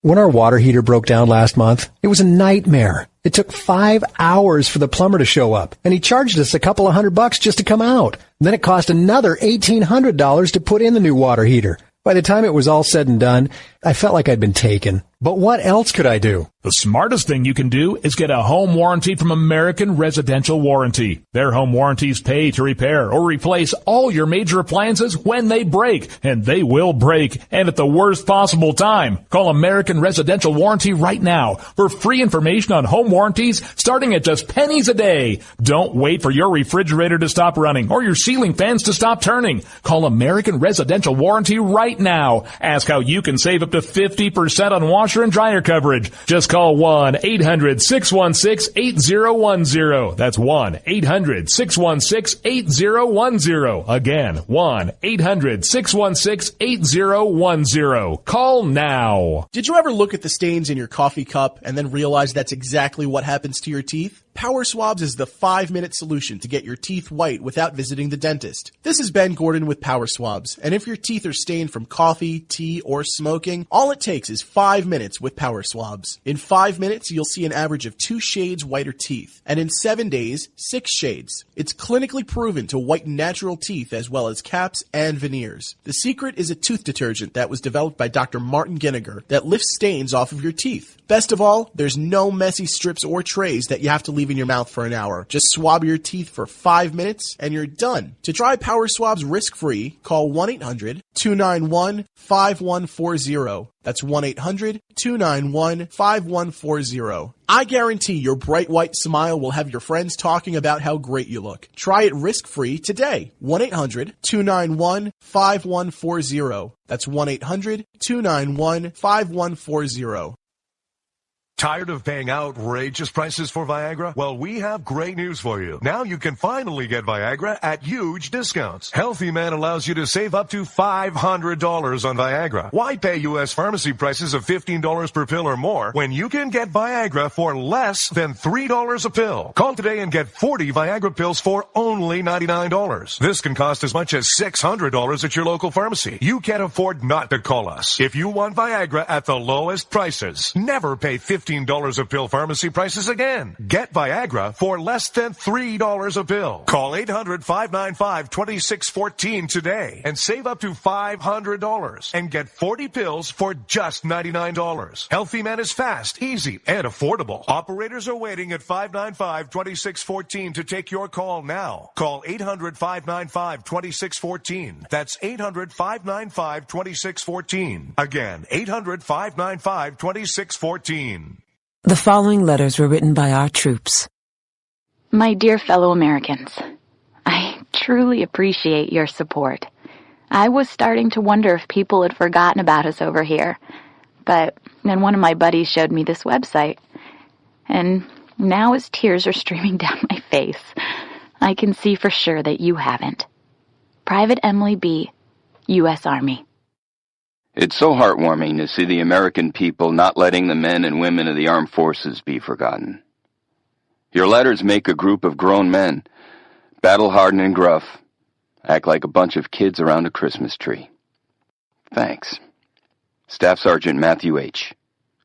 When our water heater broke down last month, it was a nightmare. It took 5 hours for the plumber to show up, and he charged us a couple of $100 just to come out. Then it cost another $1,800 to put in the new water heater. By the time it was all said and done, I felt like I'd been taken. But what else could I do? The smartest thing you can do is get a home warranty from American Residential Warranty. Their home warranties pay to repair or replace all your major appliances when they break, and they will break, and at the worst possible time. Call American Residential Warranty right now for free information on home warranties starting at just pennies a day. Don't wait for your refrigerator to stop running or your ceiling fans to stop turning. Call American Residential Warranty right now. Ask how you can save up to 50% on washer and dryer coverage. Just call 1-800-616-8010. That's 1-800-616-8010. Again, 1-800-616-8010. Call now. Did you ever look at the stains in your coffee cup and then realize that's exactly what happens to your teeth? Power Swabs is the 5-minute solution to get your teeth white without visiting the dentist. This is Ben Gordon with Power Swabs, and if your teeth are stained from coffee, tea, or smoking, all it takes is 5 minutes with Power Swabs. In 5 minutes, you'll see an average of 2 shades whiter teeth, and in 7 days, 6 shades. It's clinically proven to whiten natural teeth as well as caps and veneers. The secret is a tooth detergent that was developed by Dr. Martin Ginniger that lifts stains off of your teeth. Best of all, there's no messy strips or trays that you have to leave in your mouth for an hour. Just swab your teeth for 5 minutes and you're done. To try Power Swabs risk-free, call 1-800-291-5140. That's 1-800-291-5140. I guarantee your bright white smile will have your friends talking about how great you look. Try it risk-free today. 1-800-291-5140. That's 1-800-291-5140. Tired of paying outrageous prices for Viagra? Well, we have great news for you. Now you can finally get Viagra at huge discounts. Healthy Man allows you to save up to $500 on Viagra. Why pay U.S. pharmacy prices of $15 per pill or more when you can get Viagra for less than $3 a pill? Call today and get 40 Viagra pills for only $99. This can cost as much as $600 at your local pharmacy. You can't afford not to call us. If you want Viagra at the lowest prices, never pay $15 a pill pharmacy prices again. Get Viagra for less than $3 a pill. Call 800-595-2614 today and save up to $500 and get 40 pills for just $99. Healthy Man is fast, easy, and affordable. Operators are waiting at 595-2614 to take your call now. Call 800-595-2614. That's 800-595-2614. Again, 800-595-2614. The following letters were written by our troops. My dear fellow Americans, I truly appreciate your support. I was starting to wonder if people had forgotten about us over here, but then one of my buddies showed me this website, and now as tears are streaming down my face, I can see for sure that you haven't. Private Emily B., U.S. Army. It's so heartwarming to see the American people not letting the men and women of the armed forces be forgotten. Your letters make a group of grown men, battle-hardened and gruff, act like a bunch of kids around a Christmas tree. Thanks. Staff Sergeant Matthew H.,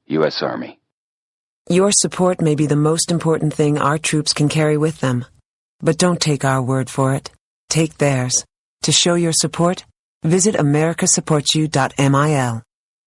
U.S. Army. Your support may be the most important thing our troops can carry with them. But don't take our word for it. Take theirs. To show your support, visit americasupportsyou.mil.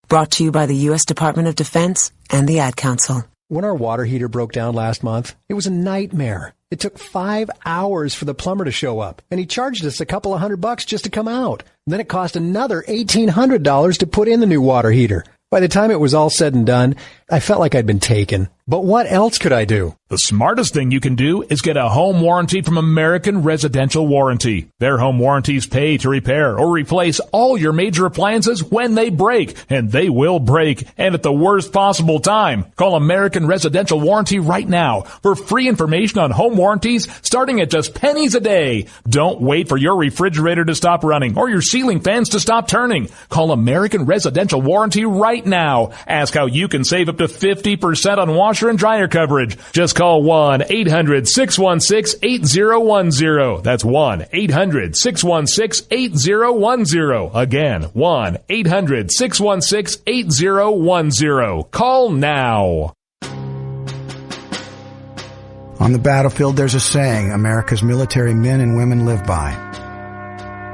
Brought to you by the U.S. Department of Defense and the Ad Council. When our water heater broke down last month, it was a nightmare. It took 5 hours for the plumber to show up, and he charged us a couple of $100 just to come out. Then it cost another $1,800 to put in the new water heater. By the time it was all said and done, I felt like I'd been taken. But what else could I do? The smartest thing you can do is get a home warranty from American Residential Warranty. Their home warranties pay to repair or replace all your major appliances when they break, and they will break, and at the worst possible time. Call American Residential Warranty right now for free information on home warranties starting at just pennies a day. Don't wait for your refrigerator to stop running or your ceiling fans to stop turning. Call American Residential Warranty right now. Ask how you can save up to 50% on washer washer and dryer coverage. Just call 1-800-616-8010. That's 1-800-616-8010. Again, 1-800-616-8010. Call now. On the battlefield, there's a saying America's military men and women live by.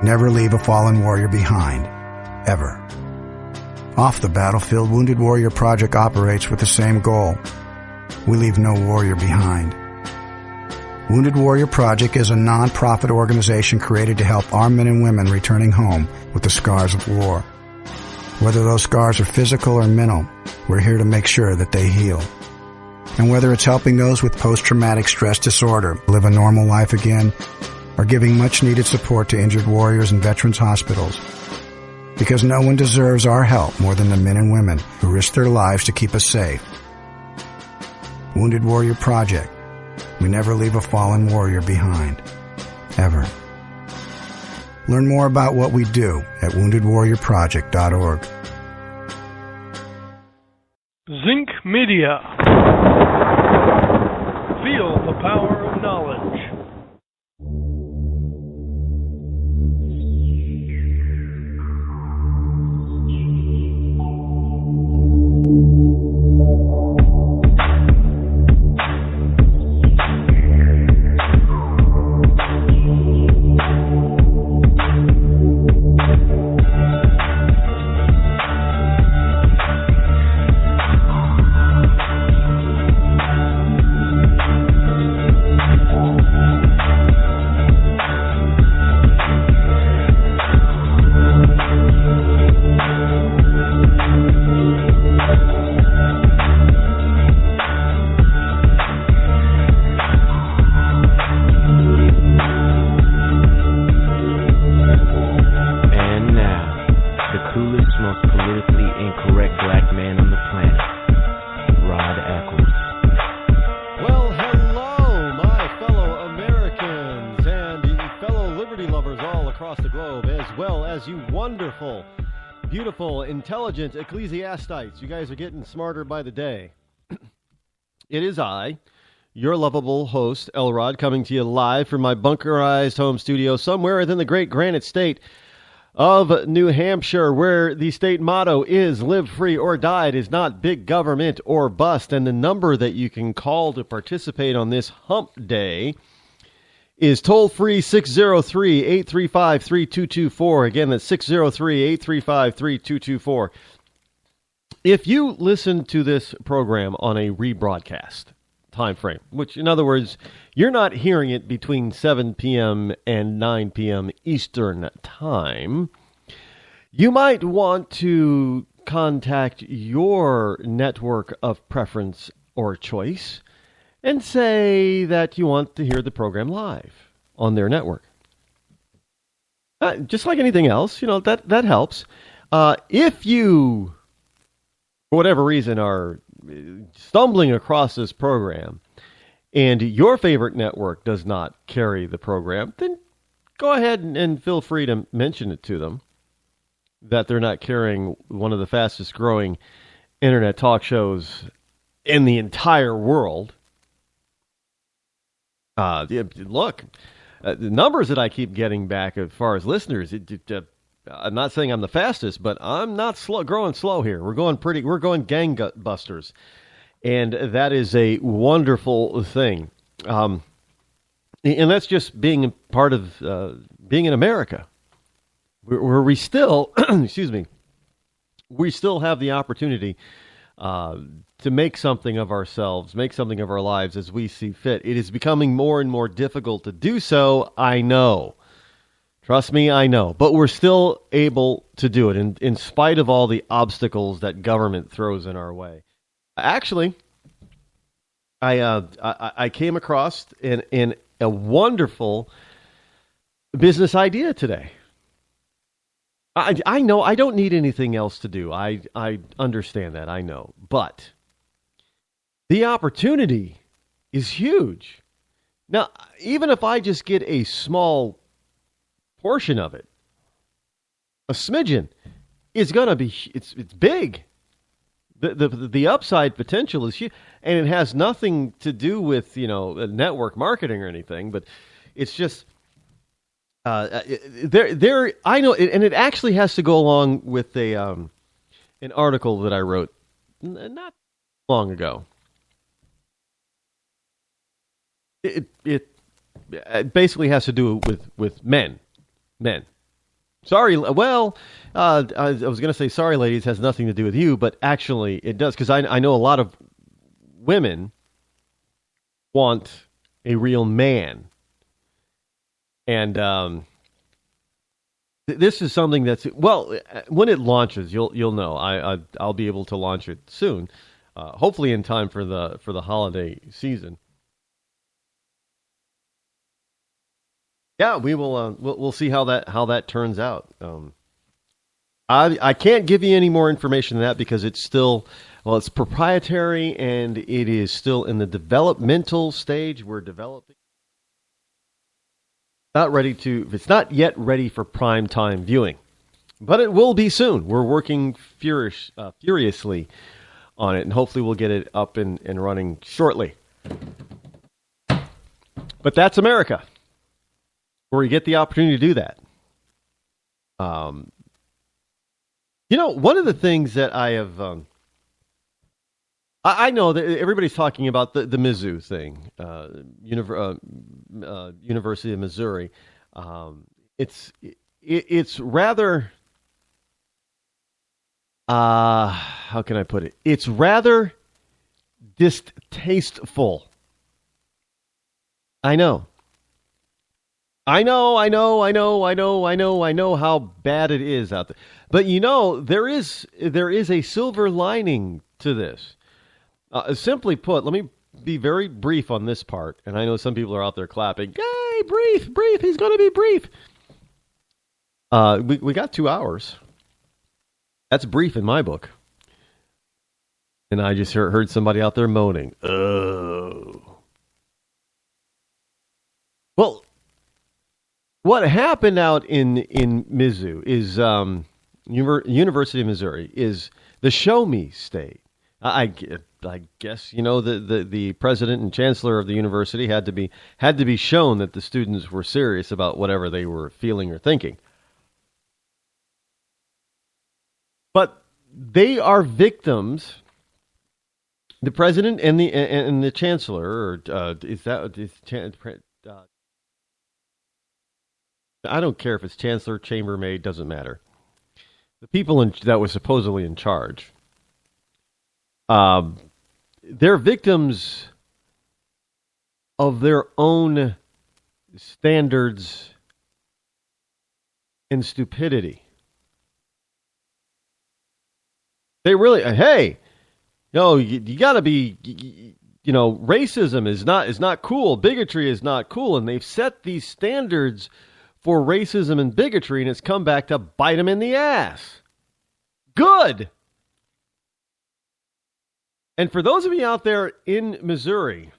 Never leave a fallen warrior behind. Ever. Off the battlefield, Wounded Warrior Project operates with the same goal. We leave no warrior behind. Wounded Warrior Project is a non-profit organization created to help our men and women returning home with the scars of war. Whether those scars are physical or mental, we're here to make sure that they heal. And whether it's helping those with post-traumatic stress disorder live a normal life again, or giving much-needed support to injured warriors in veterans' hospitals. Because no one deserves our help more than the men and women who risk their lives to keep us safe. Wounded Warrior Project. We never leave a fallen warrior behind. Ever. Learn more about what we do at woundedwarriorproject.org. Zinc Media. Feel the power of knowledge. Intelligent ecclesiastites, you guys are getting smarter by the day. It is I, your lovable host, Elrod, coming to you live from my bunkerized home studio somewhere within the great granite state of New Hampshire, where the state motto is live free or die. It is not big government or bust. And the number that you can call to participate on this hump day is toll-free 603-835-3224. Again, that's 603-835-3224. If you listen to this program on a rebroadcast time frame, which, in other words, you're not hearing it between 7 p.m. and 9 p.m. Eastern Time, you might want to contact your network of preference or choice and say that you want to hear the program live on their network. Just like anything else, that helps. If you, for whatever reason, are stumbling across this program and your favorite network does not carry the program, then go ahead and feel free to mention it to them that they're not carrying one of the fastest growing internet talk shows in the entire world. Look, the numbers that I keep getting back as far as listeners, I'm not saying I'm the fastest, but I'm not growing slow here. We're going gangbusters, and that is a wonderful thing. And that's just being part of being in America, where we still, excuse me, we still have the opportunity to make something of ourselves, make something of our lives as we see fit. It is becoming more and more difficult to do so, I know. Trust me, I know. But we're still able to do it in spite of all the obstacles that government throws in our way. Actually, I came across in a wonderful business idea today. I know I don't need anything else to do. I understand that, I know. But the opportunity is huge. Now, even if I just get a small portion of it, a smidgen, it's going to be, it's big. The upside potential is huge, and it has nothing to do with network marketing or anything, but it's just there. I know, and it actually has to go along with an article that I wrote not long ago. It basically has to do with men. Sorry, well, I was going to say sorry, ladies, has nothing to do with you, but actually it does, because I know a lot of women want a real man. And this is something that's, well, when it launches, you'll know. I'll be able to launch it soon, hopefully in time for the holiday season. Yeah, we will. We'll see how that turns out. I can't give you any more information than that because it's still, it's proprietary and it is still in the developmental stage. We're developing. It's not yet ready for prime time viewing, but it will be soon. We're working furiously on it, and hopefully we'll get it up and running shortly. But that's America, where you get the opportunity to do that. One of the things that I have, I know that everybody's talking about the Mizzou thing, University of Missouri. It's rather, how can I put it? It's rather distasteful. I know how bad it is out there. But there is a silver lining to this. Simply put, let me be very brief on this part. And I know some people are out there clapping. Yay, brief, he's going to be brief. We got 2 hours. That's brief in my book. And I just heard somebody out there moaning. Oh. Well, what happened out in Mizzou is University of Missouri is the show me state. I guess the president and chancellor of the university had to be shown that the students were serious about whatever they were feeling or thinking. But they are victims. The president and the chancellor, I don't care if it's chancellor, chambermaid, doesn't matter. The people that were supposedly in charge, they're victims of their own standards and stupidity. They really, hey, you got to be, racism is not cool. Bigotry is not cool. And they've set these standards for racism and bigotry, and it's come back to bite them in the ass. Good. And for those of you out there in Missouri,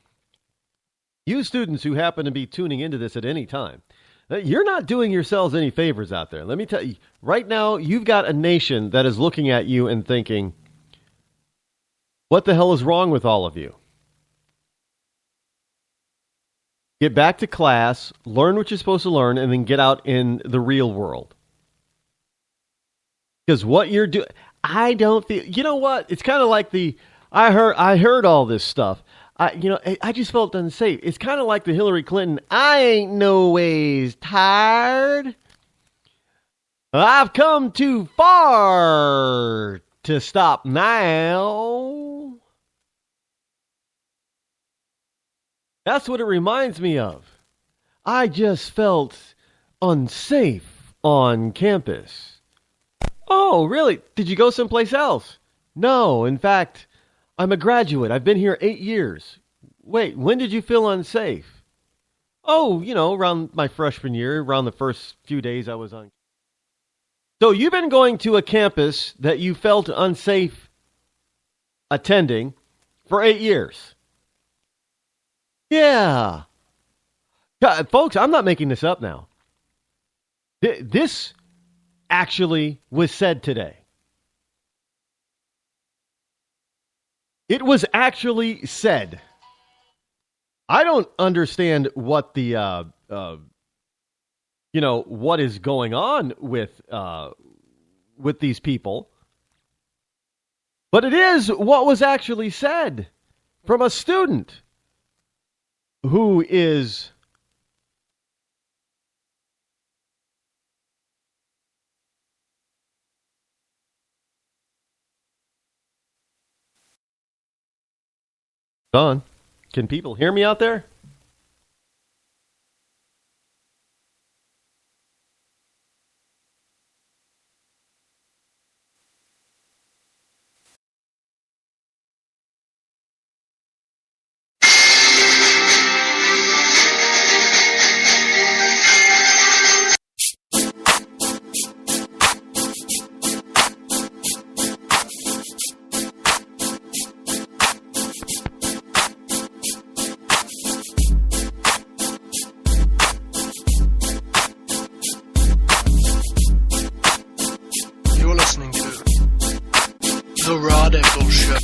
you students who happen to be tuning into this at any time, you're not doing yourselves any favors out there. Let me tell you, right now, you've got a nation that is looking at you and thinking, what the hell is wrong with all of you? Get back to class, learn what you're supposed to learn, and then get out in the real world. Because what you're doing, I don't feel, you know what? It's kind of like I heard all this stuff. I just felt unsafe. It's kind of like the Hillary Clinton, I ain't no ways tired. I've come too far to stop now. That's what it reminds me of. I just felt unsafe on campus. Oh, really? Did you go someplace else? No, in fact, I'm a graduate. I've been here 8 years. Wait, when did you feel unsafe? Oh, around my freshman year, around the first few days I was on. So you've been going to a campus that you felt unsafe attending for 8 years. Yeah. God, folks, I'm not making this up now. This actually was said today. It was actually said. I don't understand what the, what is going on with these people. But it is what was actually said from a student who is gone. Can people hear me out there? You're listening to The Rod Eccles Show.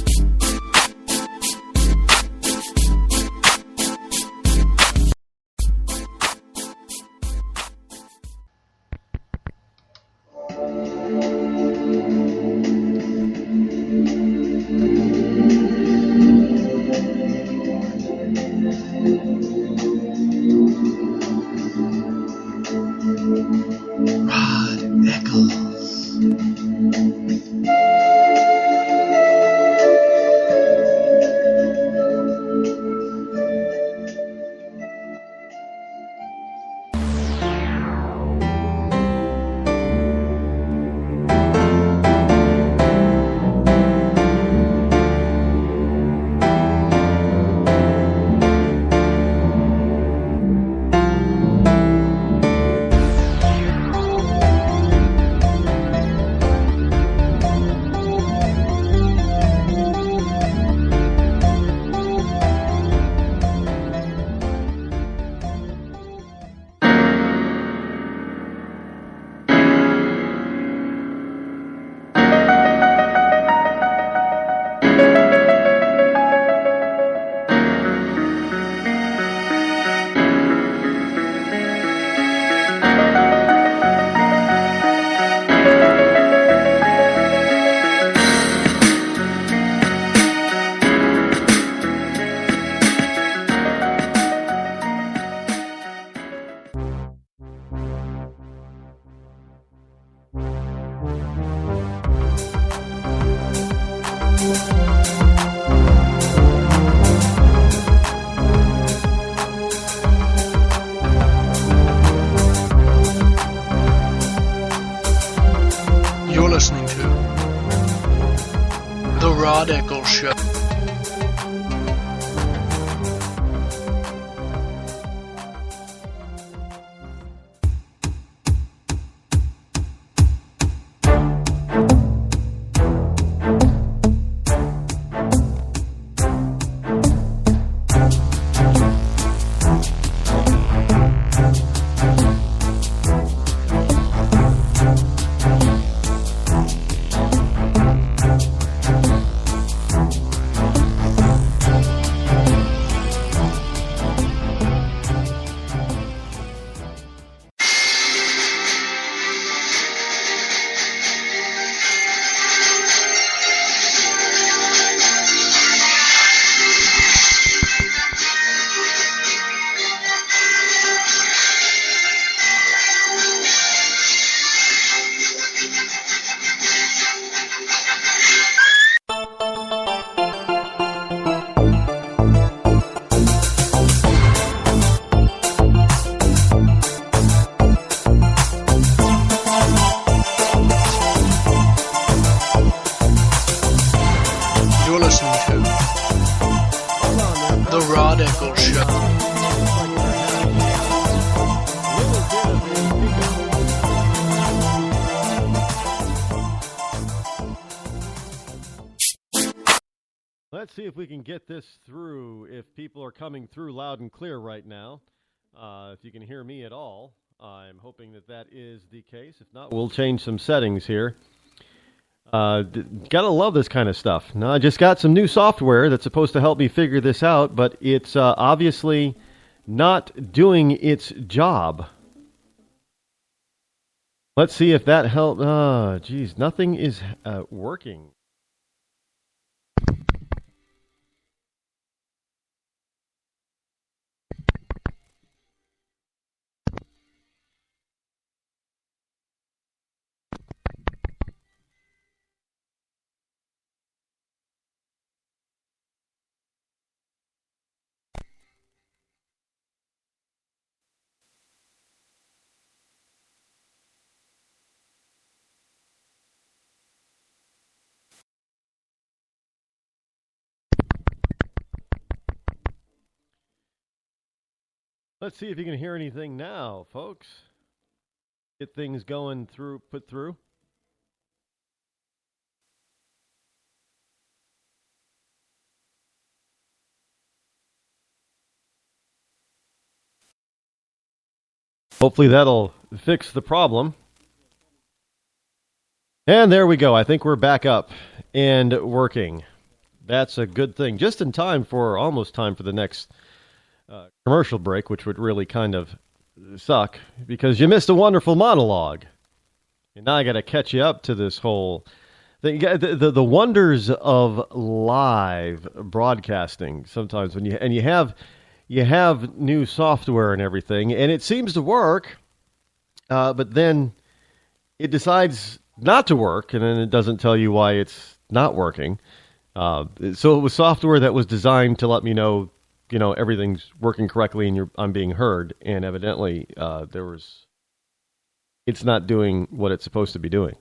Rod Eccles. You're listening to The Rod Eccles Show. You're listening to The Rod Eccles Show. Let's see if we can get this through, if people are coming through loud and clear right now. If you can hear me at all, I'm hoping that that is the case. If not, we'll change some settings here. Gotta love this kind of stuff. Now, I just got some new software that's supposed to help me figure this out, but it's obviously not doing its job. Let's see if that helped. Geez, nothing is working. Let's see if you can hear anything now, folks. Get things going through, put through. Hopefully that'll fix the problem. And there we go. I think we're back up and working. That's a good thing. Just in time for, almost time for the next commercial break, which would really kind of suck because you missed a wonderful monologue. And now I got to catch you up to this whole thing. The wonders of live broadcasting sometimes when you have new software and everything, and it seems to work, but then it decides not to work, and then it doesn't tell you why it's not working. So it was software that was designed to let me know, everything's working correctly and I'm being heard, and evidently it's not doing what it's supposed to be doing.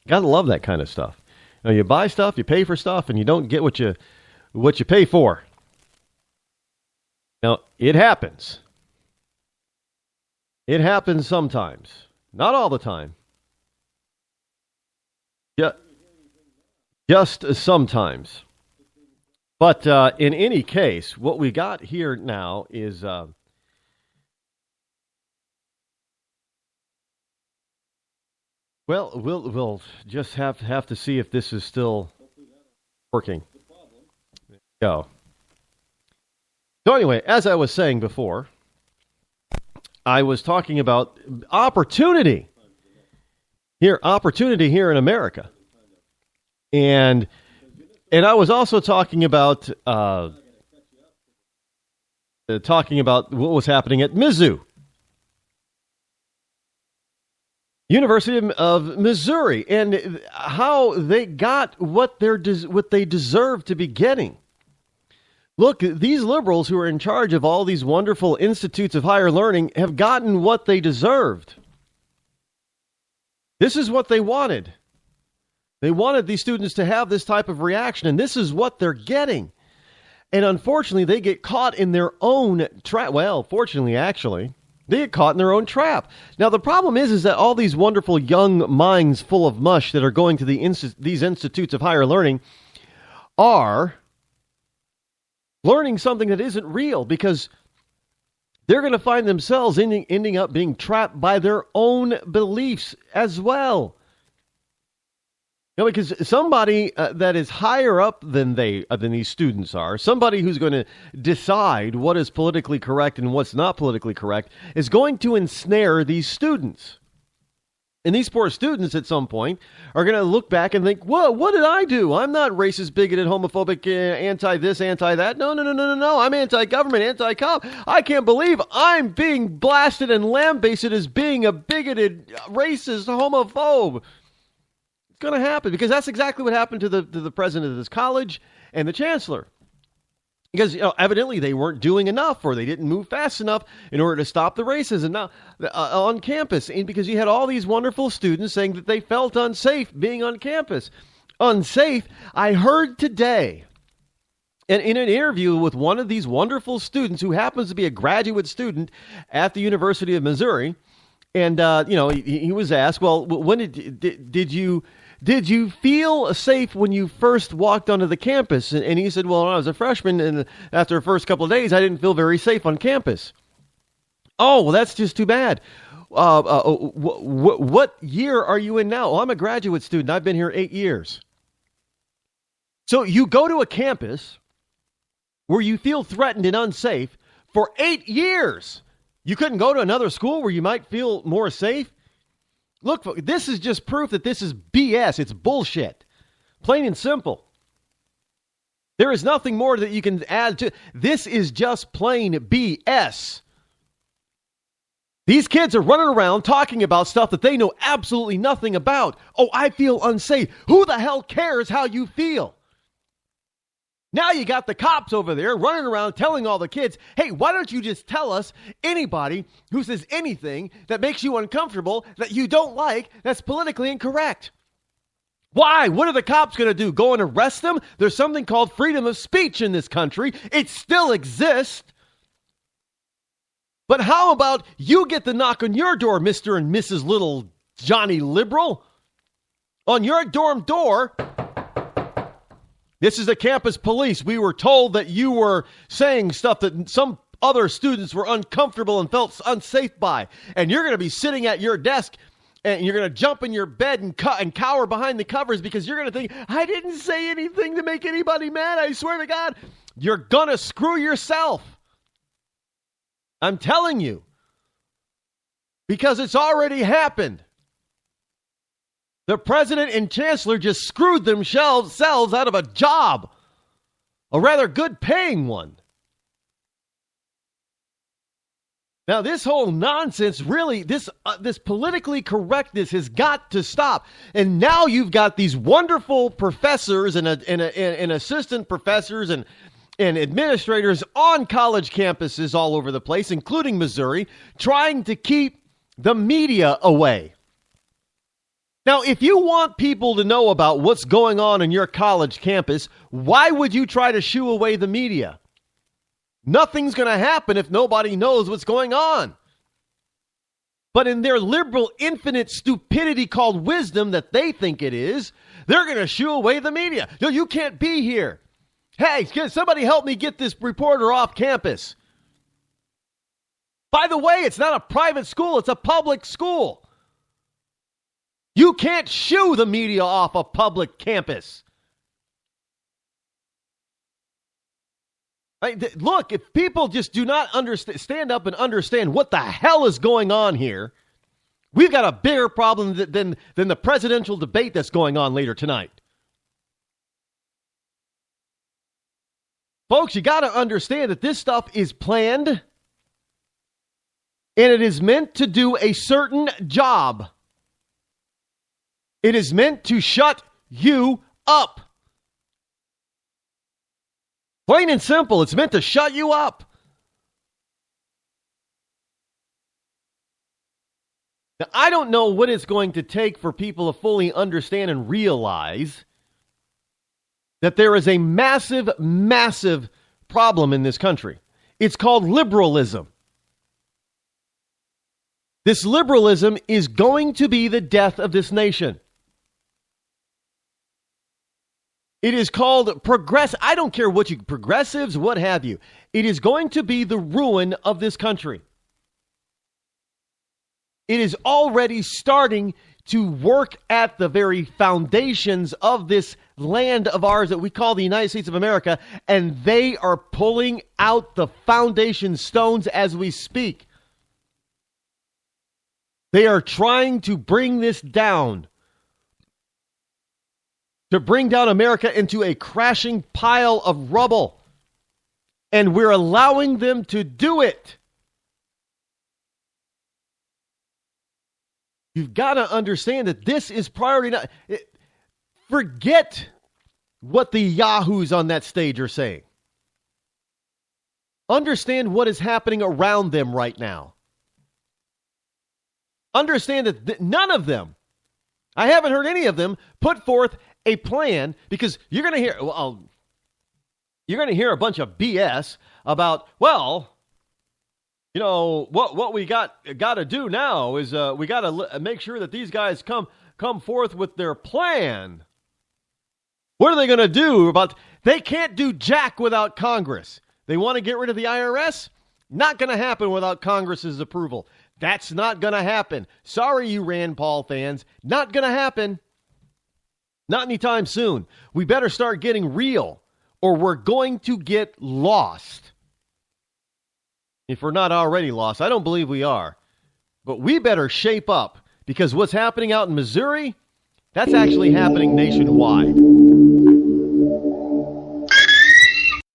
Gotta love that kind of stuff. You buy stuff, you pay for stuff, and you don't get what you pay for. Now, it happens. It happens sometimes. Not all the time. Yeah, just sometimes. But in any case, what we got here now is we'll just have to see if this is still working. There we go. So anyway, as I was saying before, I was talking about opportunity here in America. And I was also talking about what was happening at Mizzou, University of Missouri, and how they got what they deserve to be getting. Look, these liberals who are in charge of all these wonderful institutes of higher learning have gotten what they deserved. This is what they wanted. They wanted these students to have this type of reaction, and this is what they're getting. And unfortunately, they get caught in their own trap. Well, fortunately, actually, they get caught in their own trap. Now, the problem is that all these wonderful young minds full of mush that are going to these institutes of higher learning are learning something that isn't real, because they're going to find themselves ending up being trapped by their own beliefs as well. Because somebody that is higher up than these students are, somebody who's going to decide what is politically correct and what's not politically correct, is going to ensnare these students. And these poor students at some point are going to look back and think, whoa, what did I do? I'm not racist, bigoted, homophobic, anti-this, anti-that. No. I'm anti-government, anti-cop. I can't believe I'm being blasted and lambasted as being a bigoted, racist, homophobe. It's going to happen, because that's exactly what happened to the president of this college and the chancellor. Because evidently they weren't doing enough, or they didn't move fast enough in order to stop the racism now on campus. And because you had all these wonderful students saying that they felt unsafe being on campus. Unsafe, I heard today, and in an interview with one of these wonderful students who happens to be a graduate student at the University of Missouri, and he was asked, well, when did you feel safe when you first walked onto the campus? And he said, well, when I was a freshman, and after the first couple of days, I didn't feel very safe on campus. Oh, well, that's just too bad. what year are you in now? Oh, I'm a graduate student. I've been here 8 years. So you go to a campus where you feel threatened and unsafe for 8 years. You couldn't go to another school where you might feel more safe? Look, this is just proof that this is BS. It's bullshit. Plain and simple. There is nothing more that you can add to. This is just plain BS. These kids are running around talking about stuff that they know absolutely nothing about. Oh, I feel unsafe. Who the hell cares how you feel? Now you got the cops over there running around telling all the kids, hey, why don't you just tell us anybody who says anything that makes you uncomfortable, that you don't like, that's politically incorrect? Why? What are the cops going to do? Go and arrest them? There's something called freedom of speech in this country. It still exists. But how about you get the knock on your door, Mr. and Mrs. Little Johnny Liberal? On your dorm door, this is the campus police. We were told that you were saying stuff that some other students were uncomfortable and felt unsafe by. And you're going to be sitting at your desk and you're going to jump in your bed and cower behind the covers because you're going to think, I didn't say anything to make anybody mad. I swear to God, you're going to screw yourself. I'm telling you. Because it's already happened. The president and chancellor just screwed themselves out of a job. A rather good paying one. Now, this whole nonsense, really, this politically correctness has got to stop. And now you've got these wonderful professors and assistant professors and administrators on college campuses all over the place, including Missouri, trying to keep the media away. Now, if you want people to know about what's going on in your college campus, why would you try to shoo away the media? Nothing's going to happen if nobody knows what's going on. But in their liberal, infinite stupidity called wisdom that they think it is, they're going to shoo away the media. No, you can't be here. Hey, can somebody help me get this reporter off campus? By the way, it's not a private school, it's a public school. You can't shoo the media off a public campus. Look, if people just do not stand up and understand what the hell is going on here, we've got a bigger problem than the presidential debate that's going on later tonight. Folks, you got to understand that this stuff is planned, and it is meant to do a certain job. It is meant to shut you up. Plain and simple, it's meant to shut you up. Now, I don't know what it's going to take for people to fully understand and realize that there is a massive, massive problem in this country. It's called liberalism. This liberalism is going to be the death of this nation. It is called I don't care what progressives, what have you. It is going to be the ruin of this country. It is already starting to work at the very foundations of this land of ours that we call the United States of America, and they are pulling out the foundation stones as we speak. They are trying to bring this down. To bring down America into a crashing pile of rubble. And we're allowing them to do it. You've got to understand that this is priority. Forget what the yahoos on that stage are saying. Understand what is happening around them right now. Understand that none of them, I haven't heard any of them, put forth a plan, because you're going to hear, a bunch of BS about, well, you know, what we got to do now is we got to make sure that these guys come forth with their plan. What are they going to do they can't do jack without Congress. They want to get rid of the IRS? Not going to happen without Congress's approval. That's not going to happen. Sorry, you Rand Paul fans. Not going to happen. Not anytime soon. We better start getting real, or we're going to get lost. If we're not already lost, I don't believe we are. But we better shape up, because what's happening out in Missouri, that's actually happening nationwide.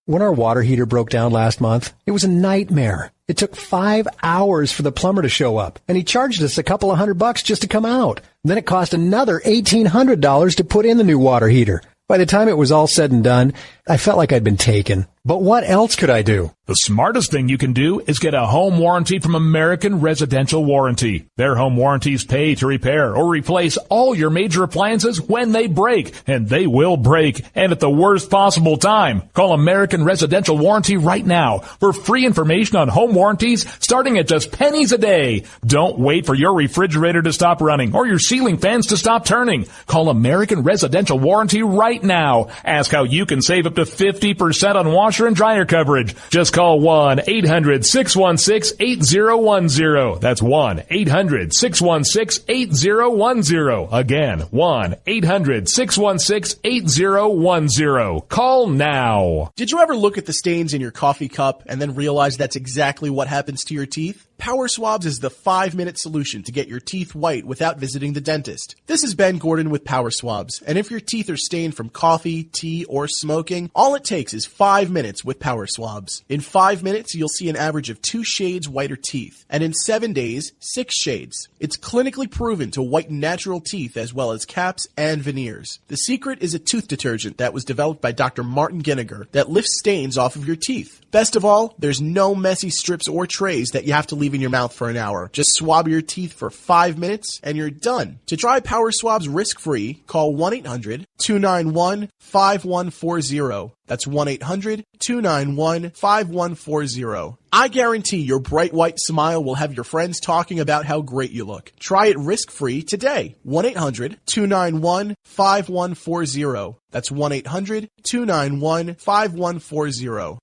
When our water heater broke down last month, it was a nightmare. It took 5 hours for the plumber to show up, and he charged us a couple of $100 just to come out. Then it cost another $1,800 to put in the new water heater. By the time it was all said and done, I felt like I'd been taken. But what else could I do? The smartest thing you can do is get a home warranty from American Residential Warranty. Their home warranties pay to repair or replace all your major appliances when they break, and they will break, and at the worst possible time. Call American Residential Warranty right now for free information on home warranties starting at just pennies a day. Don't wait for your refrigerator to stop running or your ceiling fans to stop turning. Call American Residential Warranty right now. Ask how you can save up to 50% on washer and dryer coverage. Just call 1-800-616-8010. That's 1-800-616-8010. Again, 1-800-616-8010. Call now. Did you ever look at the stains in your coffee cup and then realize that's exactly what happens to your teeth? Power Swabs is the 5-minute solution to get your teeth white without visiting the dentist. This is Ben Gordon with Power Swabs, and if your teeth are stained from coffee, tea, or smoking, all it takes is 5 minutes with Power Swabs. In 5 minutes, you'll see an average of 2 shades whiter teeth, and in 7 days, 6 shades. It's clinically proven to whiten natural teeth as well as caps and veneers. The secret is a tooth detergent that was developed by Dr. Martin Ginniger that lifts stains off of your teeth. Best of all, there's no messy strips or trays that you have to leave in your mouth for an hour. Just swab your teeth for 5 minutes and you're done. To try Power Swabs risk-free, call 1-800-291-5140. That's 1-800-291-5140. I guarantee your bright white smile will have your friends talking about how great you look. Try it risk-free today. 1-800-291-5140. That's 1-800-291-5140.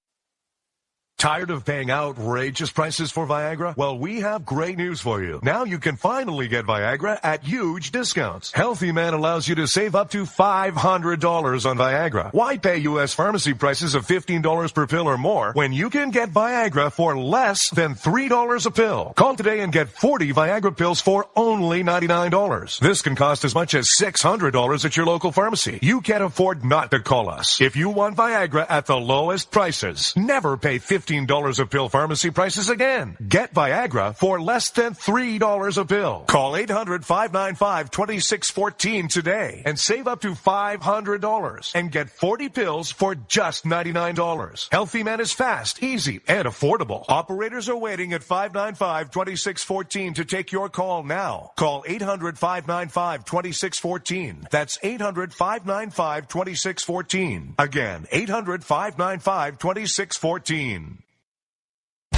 Tired of paying outrageous prices for Viagra? Well, we have great news for you. Now you can finally get Viagra at huge discounts. Healthy Man allows you to save up to $500 on Viagra. Why pay U.S. pharmacy prices of $15 per pill or more when you can get Viagra for less than $3 a pill? Call today and get 40 Viagra pills for only $99. This can cost as much as $600 at your local pharmacy. You can't afford not to call us. If you want Viagra at the lowest prices, never pay $15 a pill pharmacy prices again. Get Viagra for less than $3 a pill. Call 800-595-2614 today and save up to $500 and get 40 pills for just $99. Healthy Man is fast, easy, and affordable. Operators are waiting at 595-2614 to take your call now. Call 800-595-2614. That's 800-595-2614. Again, 800-595-2614.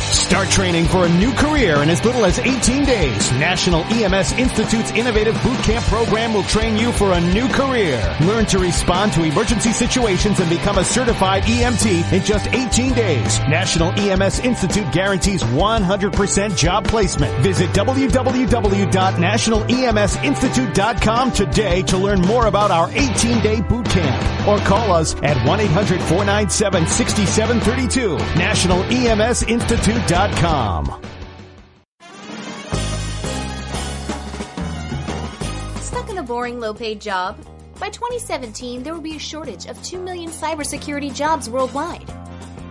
Start training for a new career in as little as 18 days. National EMS Institute's innovative boot camp program will train you for a new career. Learn to respond to emergency situations and become a certified EMT in just 18 days. National EMS Institute guarantees 100% job placement. Visit www.nationaleMSinstitute.com today to learn more about our 18-day boot camp. Or call us at 1-800-497-6732. NationalEMSInstitute.com. Stuck in a boring, low-paid job? By 2017, there will be a shortage of 2 million cybersecurity jobs worldwide.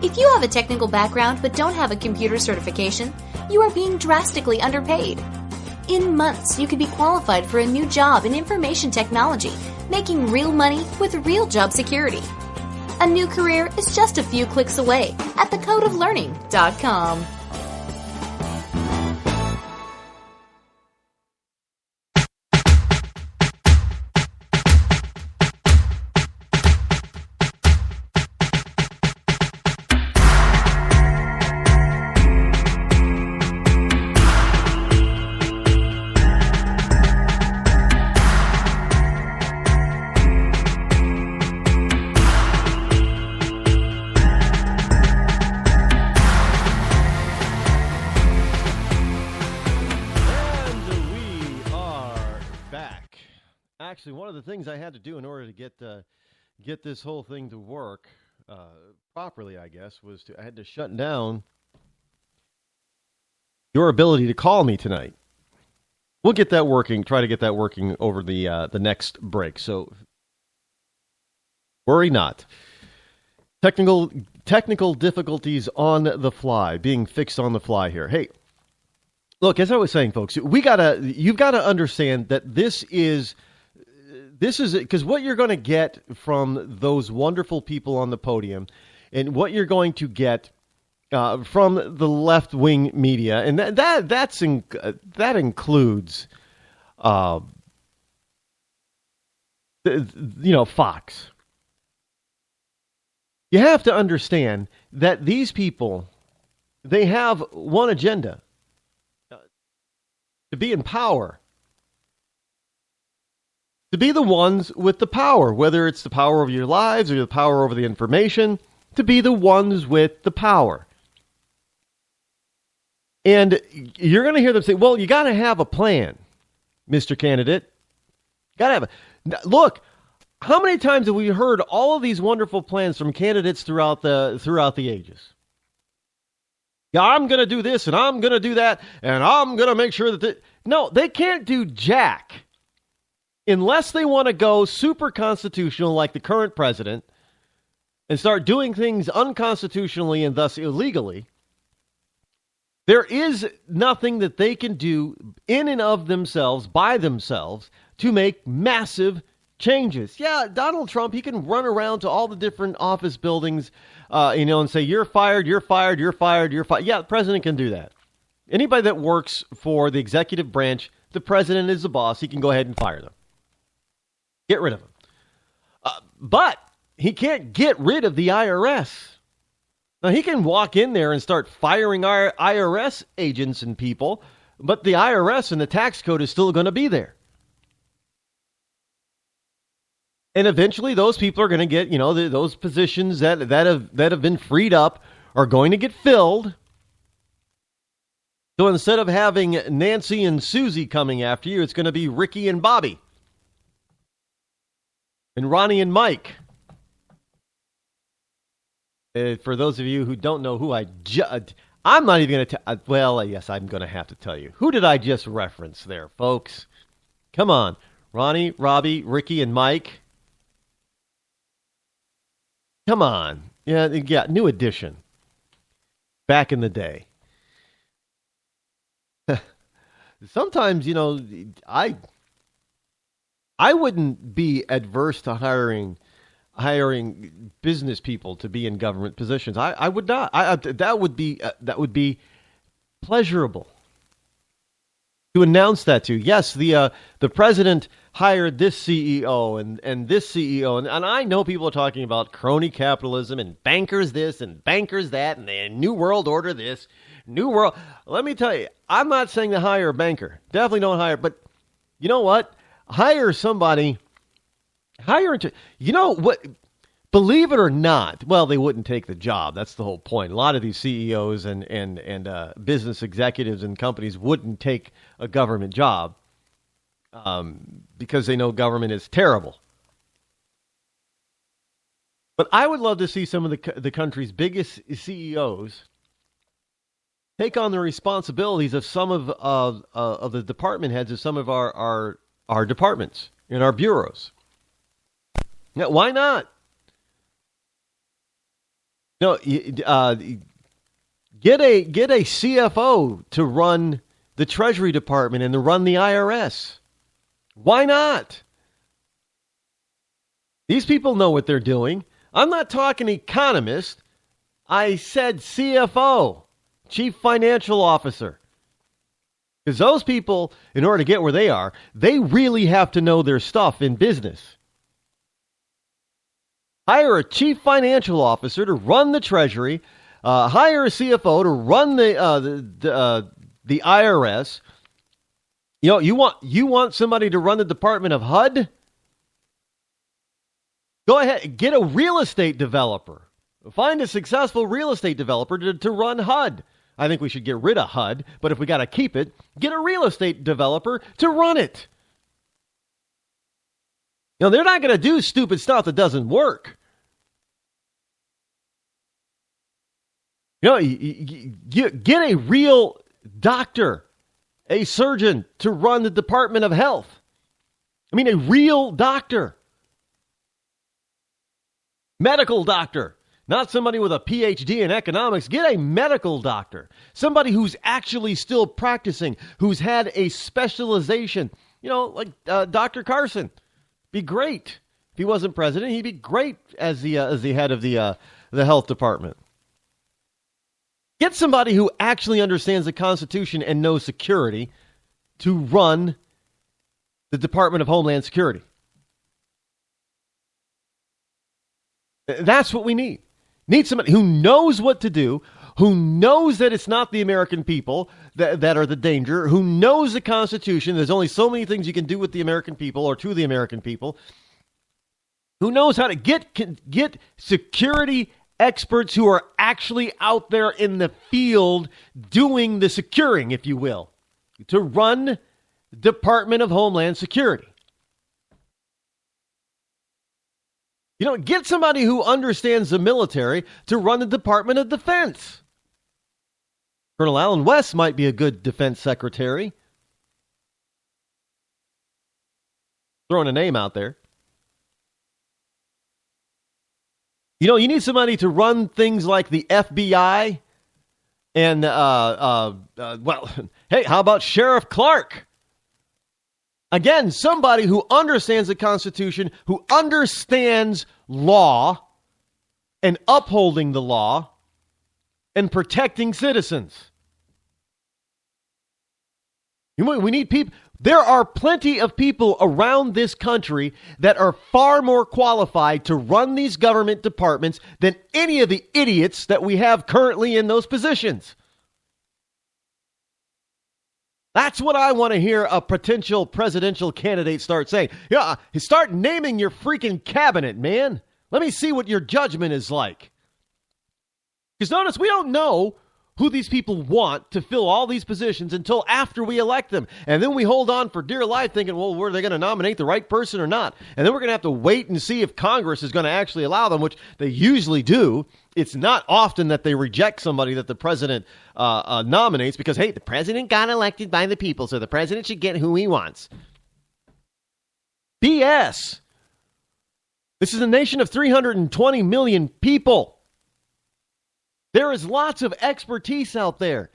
If you have a technical background but don't have a computer certification, you are being drastically underpaid. In months, you could be qualified for a new job in information technology, making real money with real job security. A new career is just a few clicks away at thecodeoflearning.com. actually, one of the things I had to do in order to get this whole thing to work properly, I guess, was I had to shut down your ability to call me tonight. We'll get that working. Try to get that working over the next break. So worry not. Technical difficulties on the fly, being fixed on the fly here. Hey, look, as I was saying, folks, you've got to understand that this is because what you're going to get from those wonderful people on the podium, and what you're going to get from the left-wing media, and that includes, Fox. You have to understand that these people, they have one agenda: to be in power. To be the ones with the power, whether it's the power over your lives or the power over the information, to be the ones with the power. And you're going to hear them say, well, you got to have a plan, Mr. Candidate. Got to have Look, how many times have we heard all of these wonderful plans from candidates throughout the ages? Yeah, I'm going to do this, and I'm going to do that, and I'm going to make sure that... No, they can't do jack unless they want to go super constitutional like the current president and start doing things unconstitutionally and thus illegally. There is nothing that they can do in and of themselves, by themselves, to make massive changes. Yeah, Donald Trump, he can run around to all the different office buildings, and say, you're fired, you're fired, you're fired, you're fired. Yeah, the president can do that. Anybody that works for the executive branch, the president is the boss. He can go ahead and fire them. Get rid of them. But he can't get rid of the IRS. Now, he can walk in there and start firing our IRS agents and people, but the IRS and the tax code is still going to be there. And eventually those people are going to get, those positions that have been freed up are going to get filled. So instead of having Nancy and Susie coming after you, it's going to be Ricky and Bobby. And Ronnie and Mike. For those of you who don't know who I'm not even going to well, yes, I'm going to have to tell you. Who did I just reference there, folks? Come on. Ronnie, Robbie, Ricky, and Mike. Come on. Yeah, new edition. Back in the day. Sometimes, I wouldn't be adverse to hiring business people to be in government positions. I would not. That would be pleasurable to announce that to. Yes, the president hired this CEO and this CEO, and I know people are talking about crony capitalism and bankers this and bankers that and the New World Order this, New World. Let me tell you, I'm not saying to hire a banker. Definitely don't hire, but you know what? Hire somebody. What? Believe it or not, well, they wouldn't take the job. That's the whole point. A lot of these CEOs and business executives and companies wouldn't take a government job because they know government is terrible. But I would love to see some of the country's biggest CEOs take on the responsibilities of some of the department heads of some of our departments and our bureaus. Now, why not? No, get a CFO to run the Treasury Department and to run the IRS. Why not? These people know what they're doing. I'm not talking economist. I said CFO, Chief Financial Officer. Because those people, in order to get where they are, they really have to know their stuff in business. Hire a chief financial officer to run the Treasury. Hire a CFO to run the IRS. You want somebody to run the Department of HUD? Go ahead, get a real estate developer. Find a successful real estate developer to run HUD. I think we should get rid of HUD, but if we got to keep it, get a real estate developer to run it. You know, they're not going to do stupid stuff that doesn't work. You know, you get a real doctor, a surgeon to run the Department of Health. I mean, a real doctor. Medical doctor. Not somebody with a PhD in economics. Get a medical doctor. Somebody who's actually still practicing, who's had a specialization. You know, like Dr. Carson. Be great. If he wasn't president, he'd be great as the head of the health department. Get somebody who actually understands the Constitution and knows security to run the Department of Homeland Security. That's what we need. Need somebody who knows what to do, who knows that it's not the American people that are the danger, who knows the Constitution. There's only so many things you can do with the American people or to the American people. Who knows how to get security experts who are actually out there in the field doing the securing, if you will, to run Department of Homeland Security. You know, get somebody who understands the military to run the Department of Defense. Colonel Allen West might be a good defense secretary. Throwing a name out there. You know, you need somebody to run things like the FBI and, well, hey, how about Sheriff Clark? Again, somebody who understands the Constitution, who understands law and upholding the law and protecting citizens. We need people. There are plenty of people around this country that are far more qualified to run these government departments than any of the idiots that we have currently in those positions. That's what I want to hear a potential presidential candidate start saying. Yeah, start naming your freaking cabinet, man. Let me see what your judgment is like. Because notice, we don't know who these people want to fill all these positions until after we elect them. And then we hold on for dear life thinking, well, were they going to nominate the right person or not? And then we're going to have to wait and see if Congress is going to actually allow them, which they usually do. It's not often that they reject somebody that the president nominates because, hey, the president got elected by the people, so the president should get who he wants. BS. This is a nation of 320 million people. There is lots of expertise out there.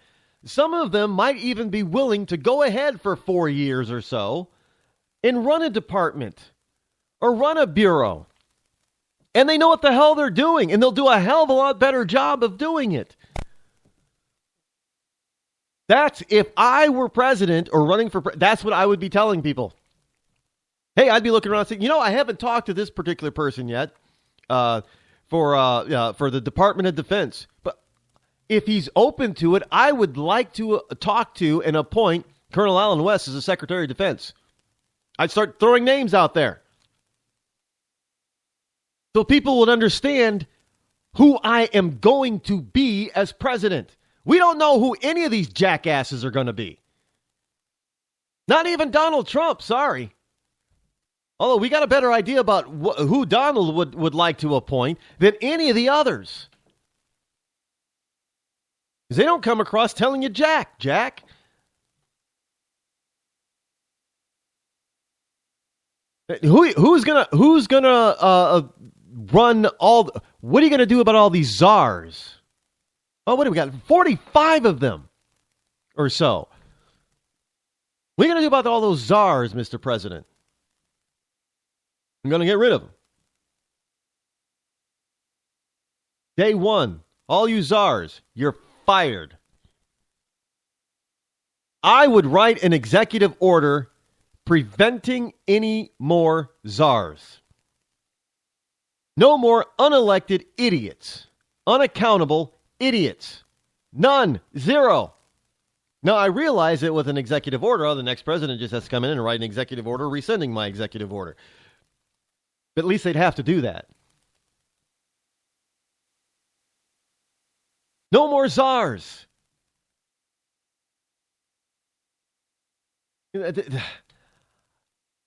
Some of them might even be willing to go ahead for 4 years or so and run a department or run a bureau. And they know what the hell they're doing, and they'll do a hell of a lot better job of doing it. That's if I were president or running for that's what I would be telling people. Hey, I'd be looking around saying, you know, I haven't talked to this particular person yet for the Department of Defense. But if he's open to it, I would like to talk to and appoint Colonel Allen West as the Secretary of Defense. I'd start throwing names out there. So people would understand who I am going to be as president. We don't know who any of these jackasses are going to be. Not even Donald Trump, sorry. Although we got a better idea about who Donald would like to appoint than any of the others. Because they don't come across telling you Jack. Who's gonna run all? What are you gonna do about all these czars? Oh, what do we got? 45 of them, or so. What are you gonna do about all those czars, Mr. President? I'm gonna get rid of them. Day one, all you czars, you're fired. I would write an executive order preventing any more czars. No more unelected idiots. Unaccountable idiots. None. Zero. Now, I realize that with an executive order, the next president just has to come in and write an executive order rescinding my executive order. But at least they'd have to do that. No more czars.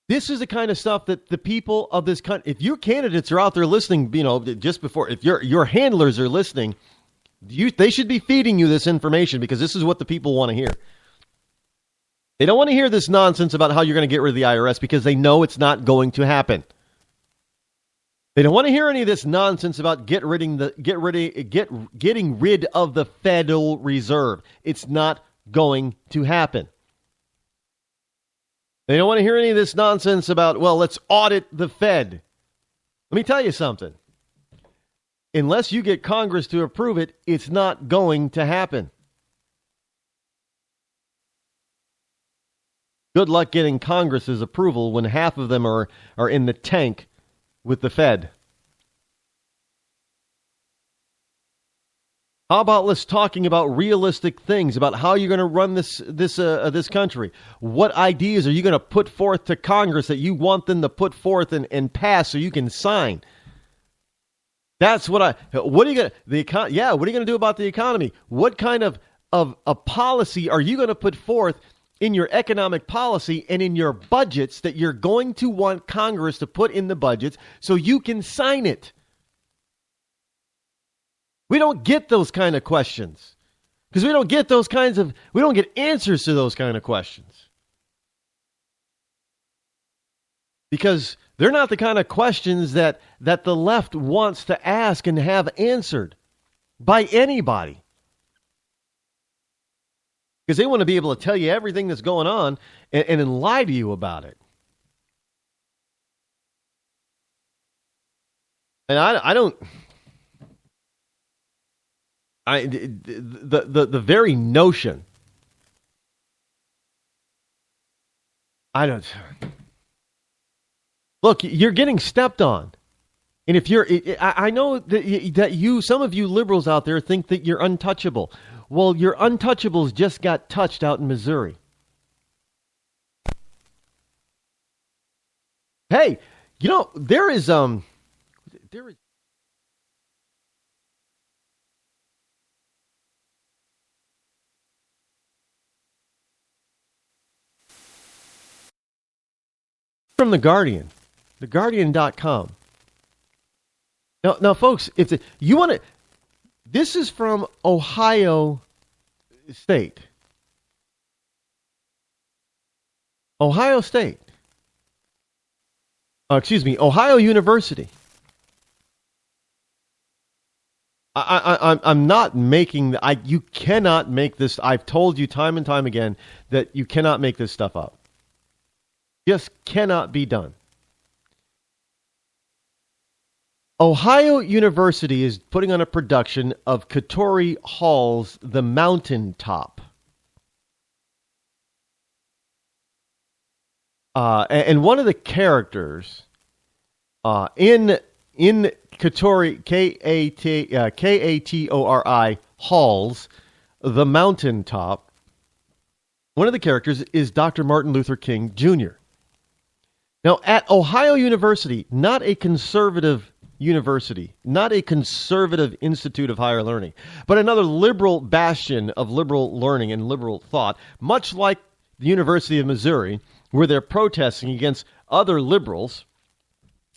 This is the kind of stuff that the people of this country, if your candidates are out there listening, just before, if your handlers are listening, they should be feeding you this information because this is what the people want to hear. They don't want to hear this nonsense about how you're going to get rid of the IRS because they know it's not going to happen. They don't want to hear any of this nonsense about getting rid of the Federal Reserve. It's not going to happen. They don't want to hear any of this nonsense about, well, let's audit the Fed. Let me tell you something. Unless you get Congress to approve it, it's not going to happen. Good luck getting Congress's approval when half of them are in the tank with the Fed. How about let's talking about realistic things about how you're going to run this country? What ideas are you going to put forth to Congress that you want them to put forth and pass so you can sign? That's what are you going to do about the economy? What kind of a policy are you going to put forth in your economic policy and in your budgets that you're going to want Congress to put in the budgets so you can sign it? We don't get those kind of questions because we don't get answers to those kind of questions because they're not the kind of questions that the left wants to ask and have answered by anybody because they want to be able to tell you everything that's going on and then lie to you about it. And I don't. The very notion. I don't. Look, you're getting stepped on, and if I know that some of you liberals out there think that you're untouchable. Well, your untouchables just got touched out in Missouri. Hey, there is. From The Guardian, theguardian.com. Now, folks, you want to, this is from Ohio State. Ohio University. I'm not making, you cannot make this, I've told you time and time again that you cannot make this stuff up. Just cannot be done. Ohio University is putting on a production of Katori Hall's The Mountaintop. And one of the characters in Katori, Katori Hall's The Mountaintop, one of the characters is Dr. Martin Luther King Jr. Now, at Ohio University, not a conservative university, not a conservative institute of higher learning, but another liberal bastion of liberal learning and liberal thought, much like the University of Missouri, where they're protesting against other liberals.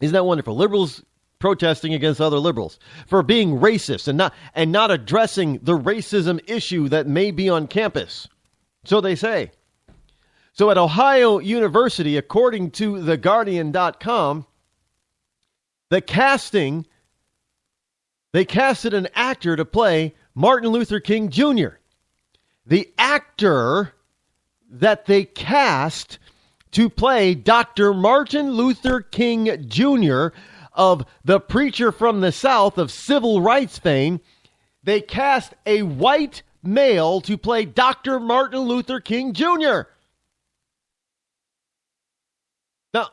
Isn't that wonderful? Liberals protesting against other liberals for being racist and not addressing the racism issue that may be on campus. So they say. So at Ohio University, according to theguardian.com, they casted an actor to play Martin Luther King Jr. The actor that they cast to play Dr. Martin Luther King Jr. of the preacher from the South of civil rights fame, they cast a white male to play Dr. Martin Luther King Jr. Now,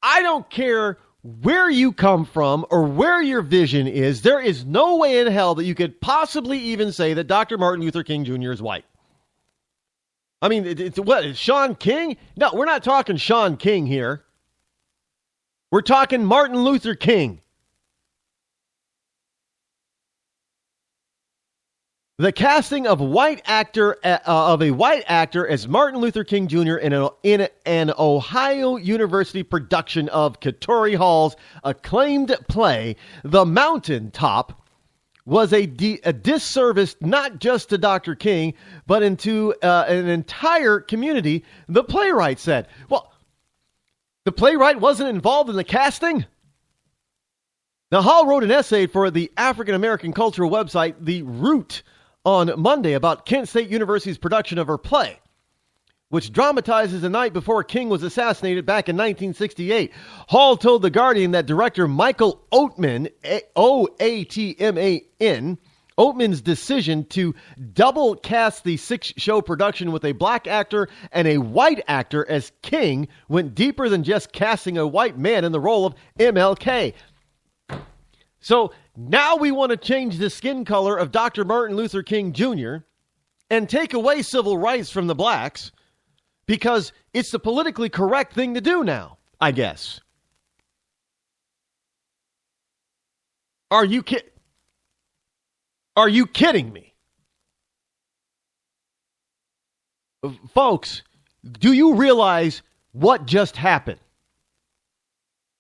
I don't care where you come from or where your vision is. There is no way in hell that you could possibly even say that Dr. Martin Luther King Jr. is white. I mean, it's what, Sean King? No, we're not talking Sean King here. We're talking Martin Luther King. The casting of a white actor as Martin Luther King Jr. in an Ohio University production of Katori Hall's acclaimed play, The Mountaintop, was a disservice not just to Dr. King, but into an entire community, the playwright said. Well, the playwright wasn't involved in the casting? Now, Hall wrote an essay for the African American cultural website, The Root, on Monday about Kent State University's production of her play, which dramatizes the night before King was assassinated back in 1968. Hall told The Guardian that director Michael Oatman, O-A-T-M-A-N, Oatman's decision to double cast the 6-show production with a black actor and a white actor as King went deeper than just casting a white man in the role of MLK. So now we want to change the skin color of Dr. Martin Luther King Jr. and take away civil rights from the blacks because it's the politically correct thing to do now, I guess. Are you kidding me? Folks, do you realize what just happened?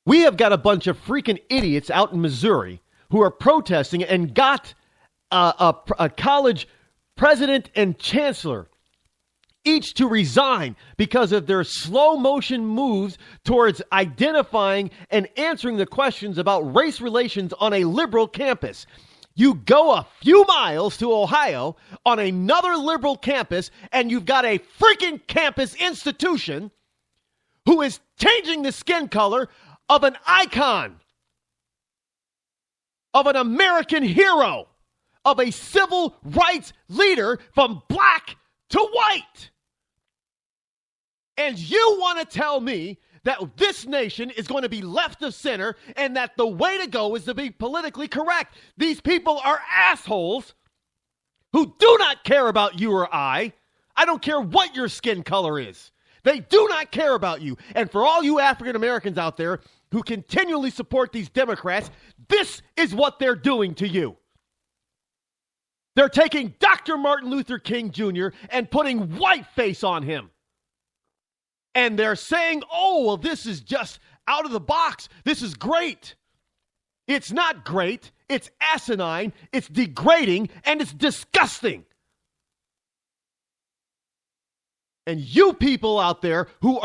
We have got a bunch of freaking idiots out in Missouri who are protesting and got a college president and chancellor each to resign because of their slow motion moves towards identifying and answering the questions about race relations on a liberal campus. You go a few miles to Ohio on another liberal campus and you've got a freaking campus institution who is changing the skin color of an icon, of an American hero, of a civil rights leader from black to white. And you want to tell me that this nation is going to be left of center and that the way to go is to be politically correct. These people are assholes who do not care about you or I. I don't care what your skin color is. They do not care about you. And for all you African Americans out there who continually support these Democrats, this is what they're doing to you. They're taking Dr. Martin Luther King Jr. and putting whiteface on him. And they're saying, oh, well, this is just out of the box. This is great. It's not great. It's asinine. It's degrading. And it's disgusting. And you people out there who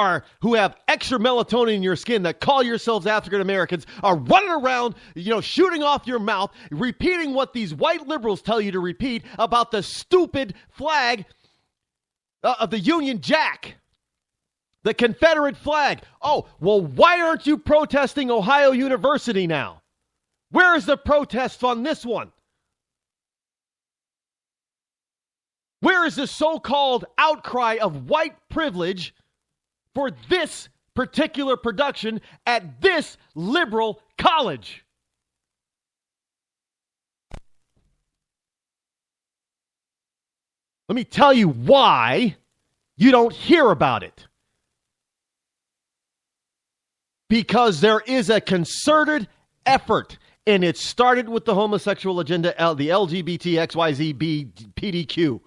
have extra melatonin in your skin that call yourselves African Americans are running around, shooting off your mouth, repeating what these white liberals tell you to repeat about the stupid flag of the Union Jack, the Confederate flag. Oh, well, why aren't you protesting Ohio University now? Where is the protest on this one? Where is the so-called outcry of white privilege for this particular production at this liberal college? Let me tell you why you don't hear about it. Because there is a concerted effort, and it started with the homosexual agenda, the LGBTXYZ PDQ.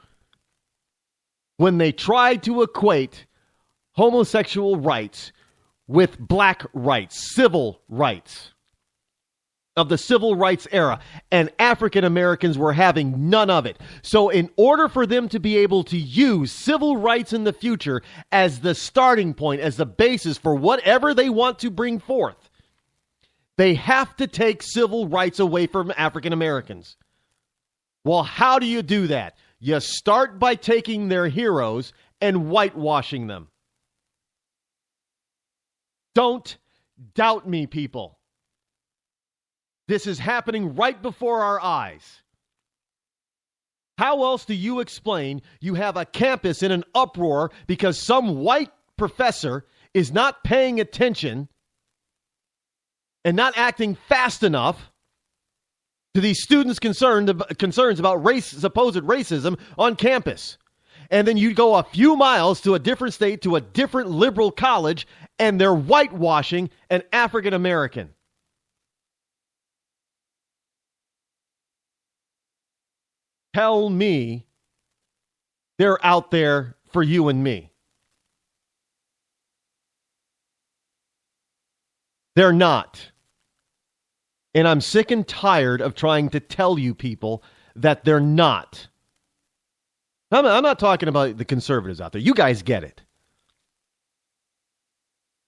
When they tried to equate homosexual rights with black rights, civil rights of the civil rights era, and African Americans were having none of it. So in order for them to be able to use civil rights in the future as the starting point, as the basis for whatever they want to bring forth, they have to take civil rights away from African Americans. Well, how do you do that? You start by taking their heroes and whitewashing them. Don't doubt me, people. This is happening right before our eyes. How else do you explain you have a campus in an uproar because some white professor is not paying attention and not acting fast enough to these students' concerns about supposed racism on campus? And then you go a few miles to a different state, to a different liberal college, and they're whitewashing an African American. tell me they're out there for you and me. They're not. And I'm sick and tired of trying to tell you people that they're not. I'm not talking about the conservatives out there. You guys get it.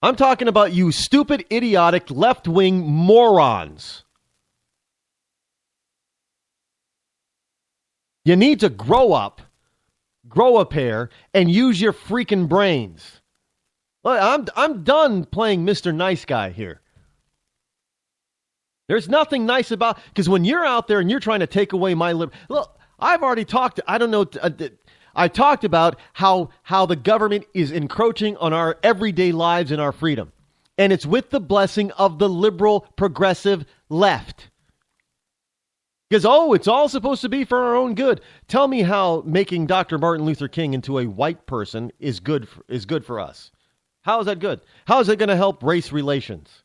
I'm talking about you stupid, idiotic, left-wing morons. You need to grow up, grow a pair, and use your freaking brains. I'm done playing Mr. Nice Guy here. There's nothing nice about, because when you're out there and you're trying to take away my liberty. Look, I've already talked, I talked about how the government is encroaching on our everyday lives and our freedom. And it's with the blessing of the liberal, progressive left. Because, it's all supposed to be for our own good. Tell me how making Dr. Martin Luther King into a white person is good for us. How is that good? How is it going to help race relations?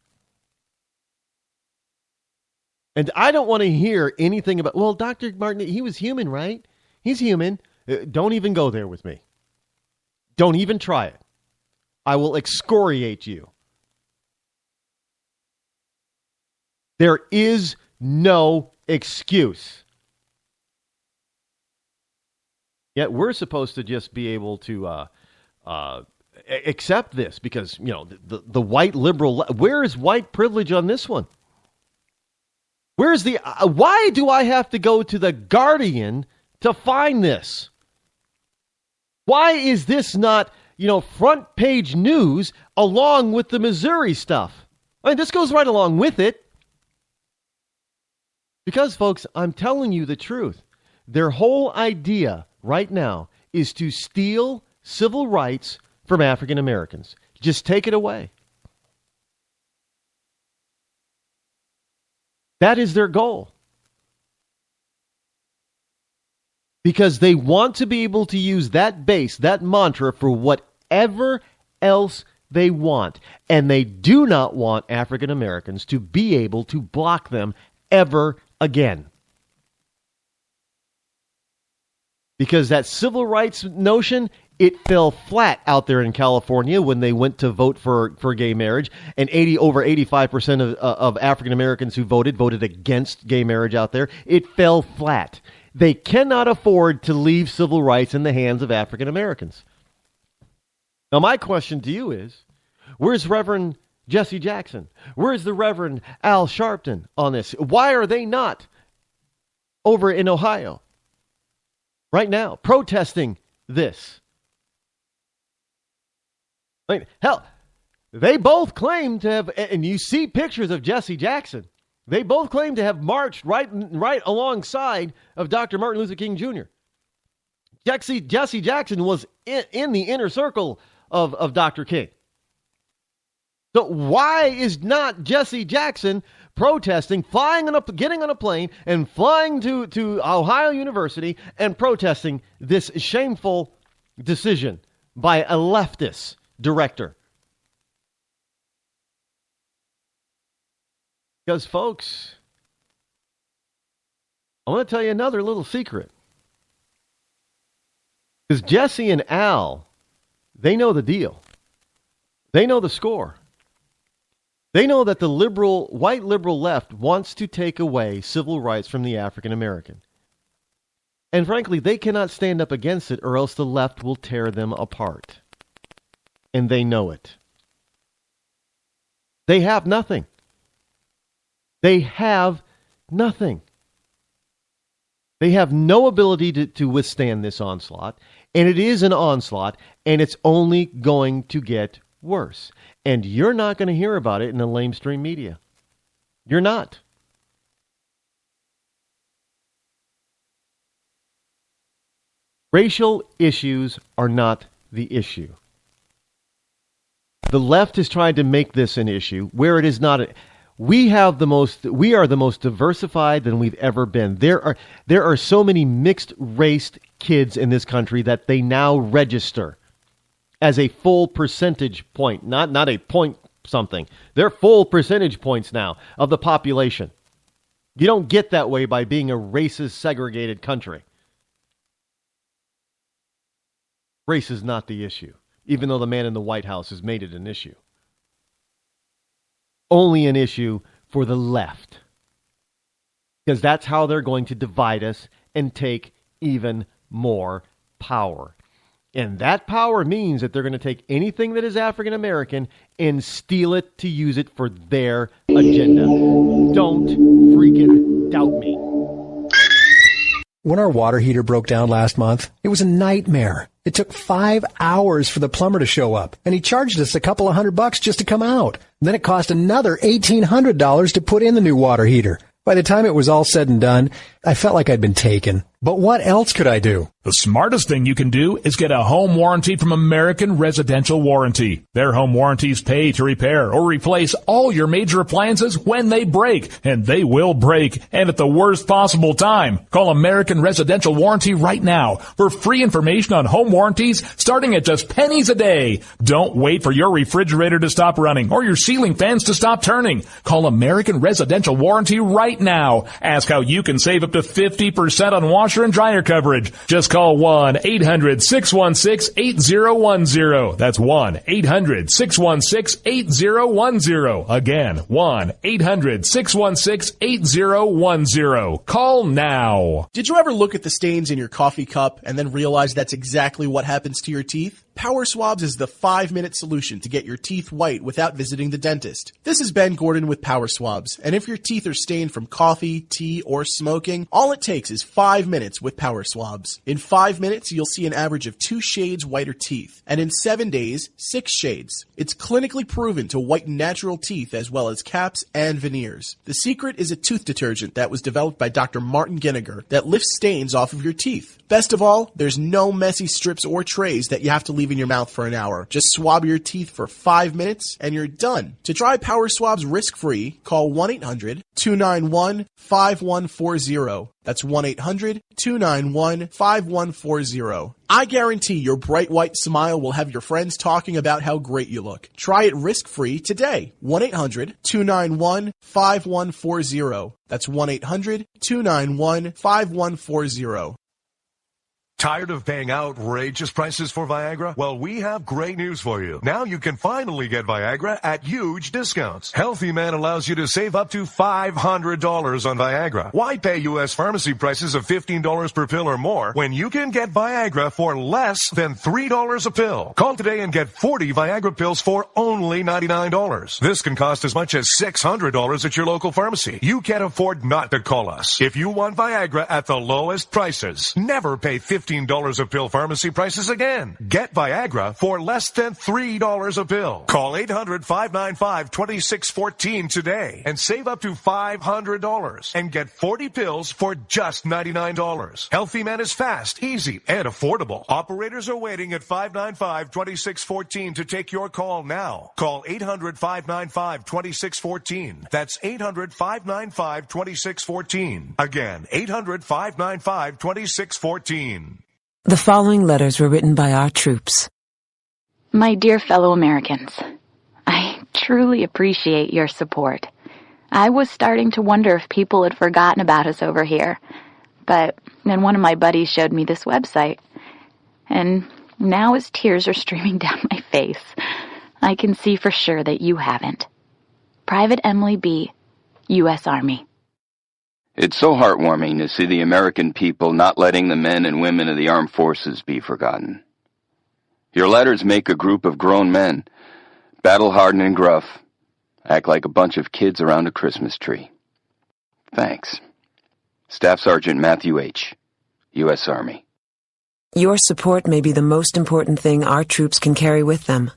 And I don't want to hear anything about, well, Dr. Martin, he was human, right? He's human. Don't even go there with me. Don't even try it. I will excoriate you. There is no excuse. Yet we're supposed to just be able to accept this because, the white liberal, where is white privilege on this one? Where's the, why do I have to go to the Guardian to find this? Why is this not, front page news along with the Missouri stuff? I mean, this goes right along with it. Because, folks, I'm telling you the truth. Their whole idea right now is to steal civil rights from African Americans. Just take it away. That is their goal. Because they want to be able to use that base, that mantra, for whatever else they want. And they do not want African Americans to be able to block them ever again. Because that civil rights notion, it fell flat out there in California when they went to vote for gay marriage. And over 85% of African Americans who voted against gay marriage out there. It fell flat. They cannot afford to leave civil rights in the hands of African Americans. Now, my question to you is, where's Reverend Jesse Jackson? Where's the Reverend Al Sharpton on this? Why are they not over in Ohio right now protesting this? I mean, hell, they both claim to have, and you see pictures of Jesse Jackson. They both claim to have marched right alongside of Dr. Martin Luther King Jr. Jesse Jackson was in the inner circle of Dr. King. So why is not Jesse Jackson protesting, getting on a plane and flying to Ohio University and protesting this shameful decision by a leftist director? Because, folks, I want to tell you another little secret. Because Jesse and Al, they know the deal. They know the score. They know that the white liberal left wants to take away civil rights from the African American. And frankly, they cannot stand up against it, or else the left will tear them apart. And they know it. They have nothing. They have nothing. They have no ability to withstand this onslaught, and it is an onslaught, and it's only going to get worse. And you're not going to hear about it in the lamestream media. You're not. Racial issues are not the issue. The left has tried to make this an issue where it is not. We are the most diversified than we've ever been. There are so many mixed raced kids in this country that they now register as a full percentage point, not a point something. They're full percentage points now of the population. You don't get that way by being a racist segregated country. Race is not the issue, even though the man in the White House has made it an issue. Only an issue for the left. Because that's how they're going to divide us and take even more power. And that power means that they're going to take anything that is African American and steal it to use it for their agenda. Don't freaking doubt me. When our water heater broke down last month, it was a nightmare. It took 5 hours for the plumber to show up, and he charged us a couple of $100 just to come out. Then it cost another $1,800 to put in the new water heater. By the time it was all said and done, I felt like I'd been taken. But what else could I do? The smartest thing you can do is get a home warranty from American Residential Warranty. Their home warranties pay to repair or replace all your major appliances when they break, and they will break, and at the worst possible time. Call American Residential Warranty right now for free information on home warranties starting at just pennies a day. Don't wait for your refrigerator to stop running or your ceiling fans to stop turning. Call American Residential Warranty right now. Ask how you can save up to 50% on washer and dryer coverage. Just call 1-800-616-8010. That's 1-800-616-8010. Again, 1-800-616-8010. Call now. Did you ever look at the stains in your coffee cup and then realize that's exactly what happens to your teeth? Power Swabs is the 5-minute solution to get your teeth white without visiting the dentist. This is Ben Gordon with Power Swabs, and if your teeth are stained from coffee, tea, or smoking, all it takes is 5 minutes with Power Swabs. In 5 minutes, you'll see an average of 2 shades whiter teeth, and in 7 days, 6 shades. It's clinically proven to whiten natural teeth as well as caps and veneers. The secret is a tooth detergent that was developed by Dr. Martin Ginniger that lifts stains off of your teeth. Best of all, there's no messy strips or trays that you have to leave in your mouth for an hour. Just swab your teeth for 5 minutes and you're done. To try Power Swabs risk-free, call 1-800-291-5140. That's 1-800-291-5140. I guarantee your bright white smile will have your friends talking about how great you look. Try it risk-free today. 1-800-291-5140. That's 1-800-291-5140. Tired of paying outrageous prices for Viagra? Well, we have great news for you. Now you can finally get Viagra at huge discounts. Healthy Man allows you to save up to $500 on Viagra. Why pay U.S. pharmacy prices of $15 per pill or more when you can get Viagra for less than $3 a pill? Call today and get 40 Viagra pills for only $99. This can cost as much as $600 at your local pharmacy. You can't afford not to call us. If you want Viagra at the lowest prices, never pay $15 a pill pharmacy prices again. Get Viagra for less than $3 a pill. Call 800-595-2614 today and save up to $500 and get 40 pills for just $99. Healthy Man is fast, easy, and affordable. Operators are waiting at 595-2614 to take your call now. Call 800-595-2614. That's 800-595-2614. Again, 800-595-2614. The following letters were written by our troops. My dear fellow Americans, I truly appreciate your support. I was starting to wonder if people had forgotten about us over here, but then one of my buddies showed me this website, and now as tears are streaming down my face, I can see for sure that you haven't. Private Emily B., U.S. Army. It's so heartwarming to see the American people not letting the men and women of the armed forces be forgotten. Your letters make a group of grown men, battle-hardened and gruff, act like a bunch of kids around a Christmas tree. Thanks. Staff Sergeant Matthew H., U.S. Army. Your support may be the most important thing our troops can carry with them.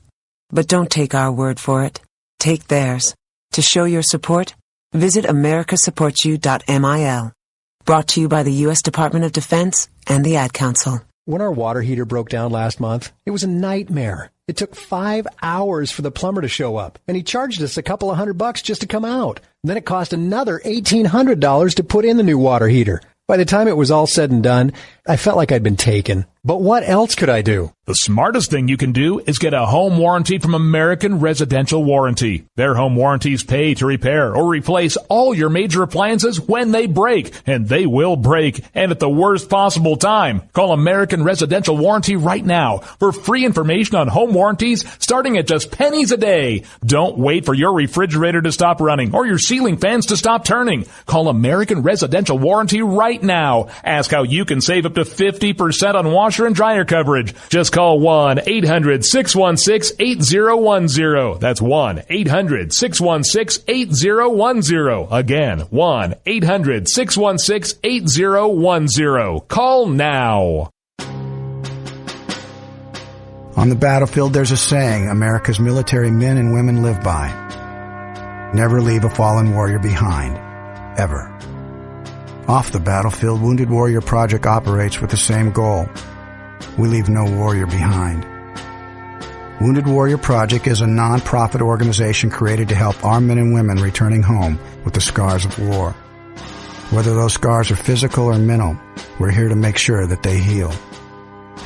But don't take our word for it. Take theirs. To show your support, visit americasupportyou.mil. Brought to you by the U.S. Department of Defense and the Ad Council. When our water heater broke down last month, it was a nightmare. It took 5 hours for the plumber to show up, and he charged us a couple of $100 just to come out. Then it cost another $1,800 to put in the new water heater. By the time it was all said and done, I felt like I'd been taken. But what else could I do? The smartest thing you can do is get a home warranty from American Residential Warranty. Their home warranties pay to repair or replace all your major appliances when they break, and they will break, and at the worst possible time. Call American Residential Warranty right now for free information on home warranties starting at just pennies a day. Don't wait for your refrigerator to stop running or your ceiling fans to stop turning. Call American Residential Warranty right now. Ask how you can save up to 50% on washer and dryer coverage. Just call 1-800-616-8010. That's 1-800-616-8010. Again, 1-800-616-8010. Call now. On the battlefield, there's a saying America's military men and women live by. Never leave a fallen warrior behind. Ever. Off the battlefield, Wounded Warrior Project operates with the same goal. We leave no warrior behind. Wounded Warrior Project is a non-profit organization created to help our men and women returning home with the scars of war. Whether those scars are physical or mental, we're here to make sure that they heal.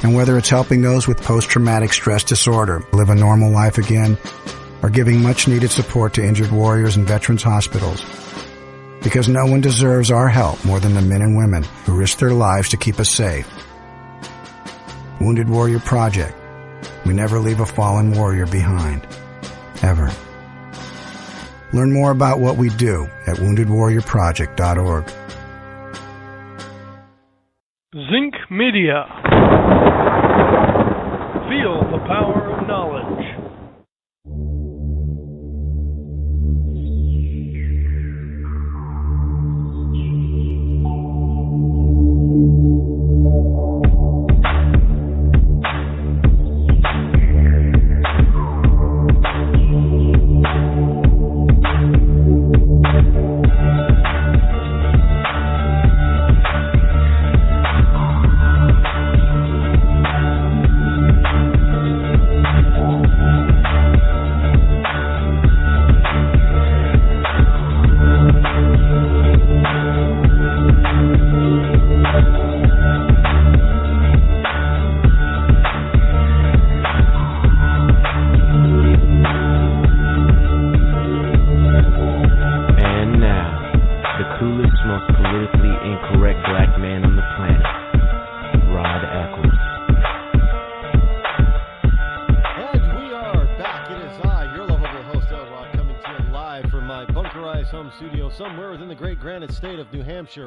And whether it's helping those with post-traumatic stress disorder live a normal life again, or giving much-needed support to injured warriors in veterans' hospitals. Because no one deserves our help more than the men and women who risk their lives to keep us safe. Wounded Warrior Project. We never leave a fallen warrior behind. Ever. Learn more about what we do at woundedwarriorproject.org. Zinc Media. Feel the power of knowledge.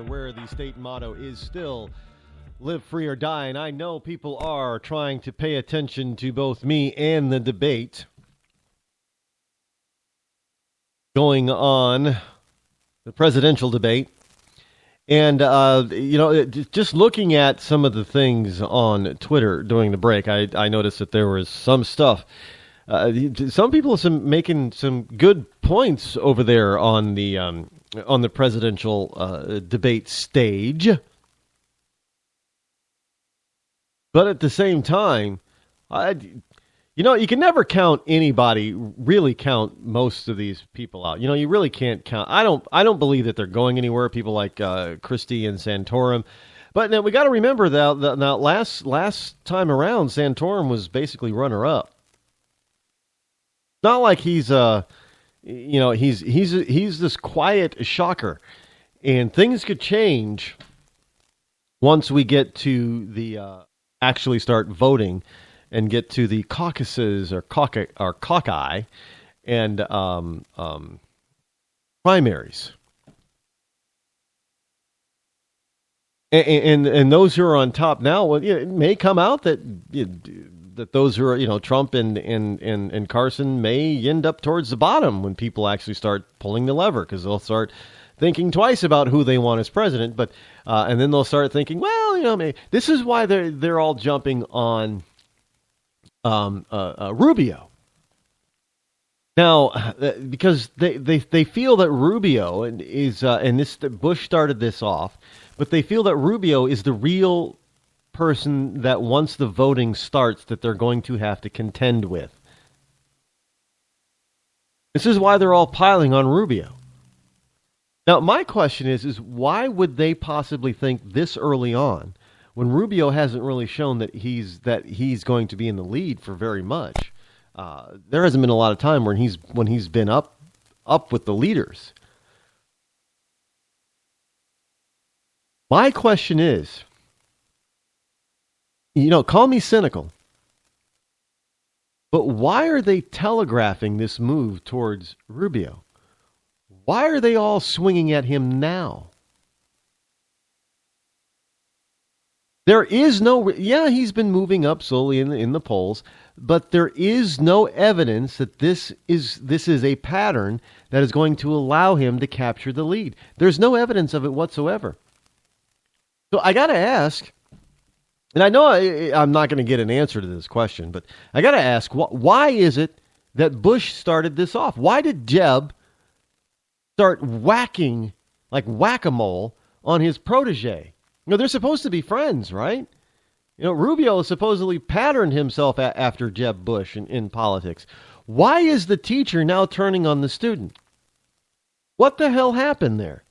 Where the state motto is still live free or die, and I know people are trying to pay attention to both me and the debate going on, the presidential debate. And just looking at some of the things on Twitter during the break, I noticed that there was some stuff. Some people are making some good points over there on the presidential debate stage. But at the same time, you can never really count most of these people out. You really can't count. I don't believe that they're going anywhere. People like Christie and Santorum. But now we got to remember that last time around, Santorum was basically runner-up. Not like he's he's this quiet shocker, and things could change once we get to the actually start voting and get to the caucuses or caucus and primaries, and those who are on top now. Well, it may come out that those who are, Trump and Carson may end up towards the bottom when people actually start pulling the lever, because they'll start thinking twice about who they want as president. But and then they'll start thinking, well, this is why they're all jumping on Rubio now, because they feel that Rubio is Bush started this off, but they feel that Rubio is the real person that once the voting starts that they're going to have to contend with. This is why they're all piling on Rubio. Now, my question is why would they possibly think this early on, when Rubio hasn't really shown that he's going to be in the lead for very much. There hasn't been a lot of time when he's been up with the leaders. My question is, call me cynical, but why are they telegraphing this move towards Rubio? Why are they all swinging at him now? There is no, he's been moving up slowly in the polls, but there is no evidence that this is a pattern that is going to allow him to capture the lead. There's no evidence of it whatsoever. So I got to ask, and I know I'm not going to get an answer to this question, but I got to ask, why is it that Bush started this off? Why did Jeb start whacking like whack-a-mole on his protege? They're supposed to be friends, right? Rubio supposedly patterned himself after Jeb Bush in politics. Why is the teacher now turning on the student? What the hell happened there?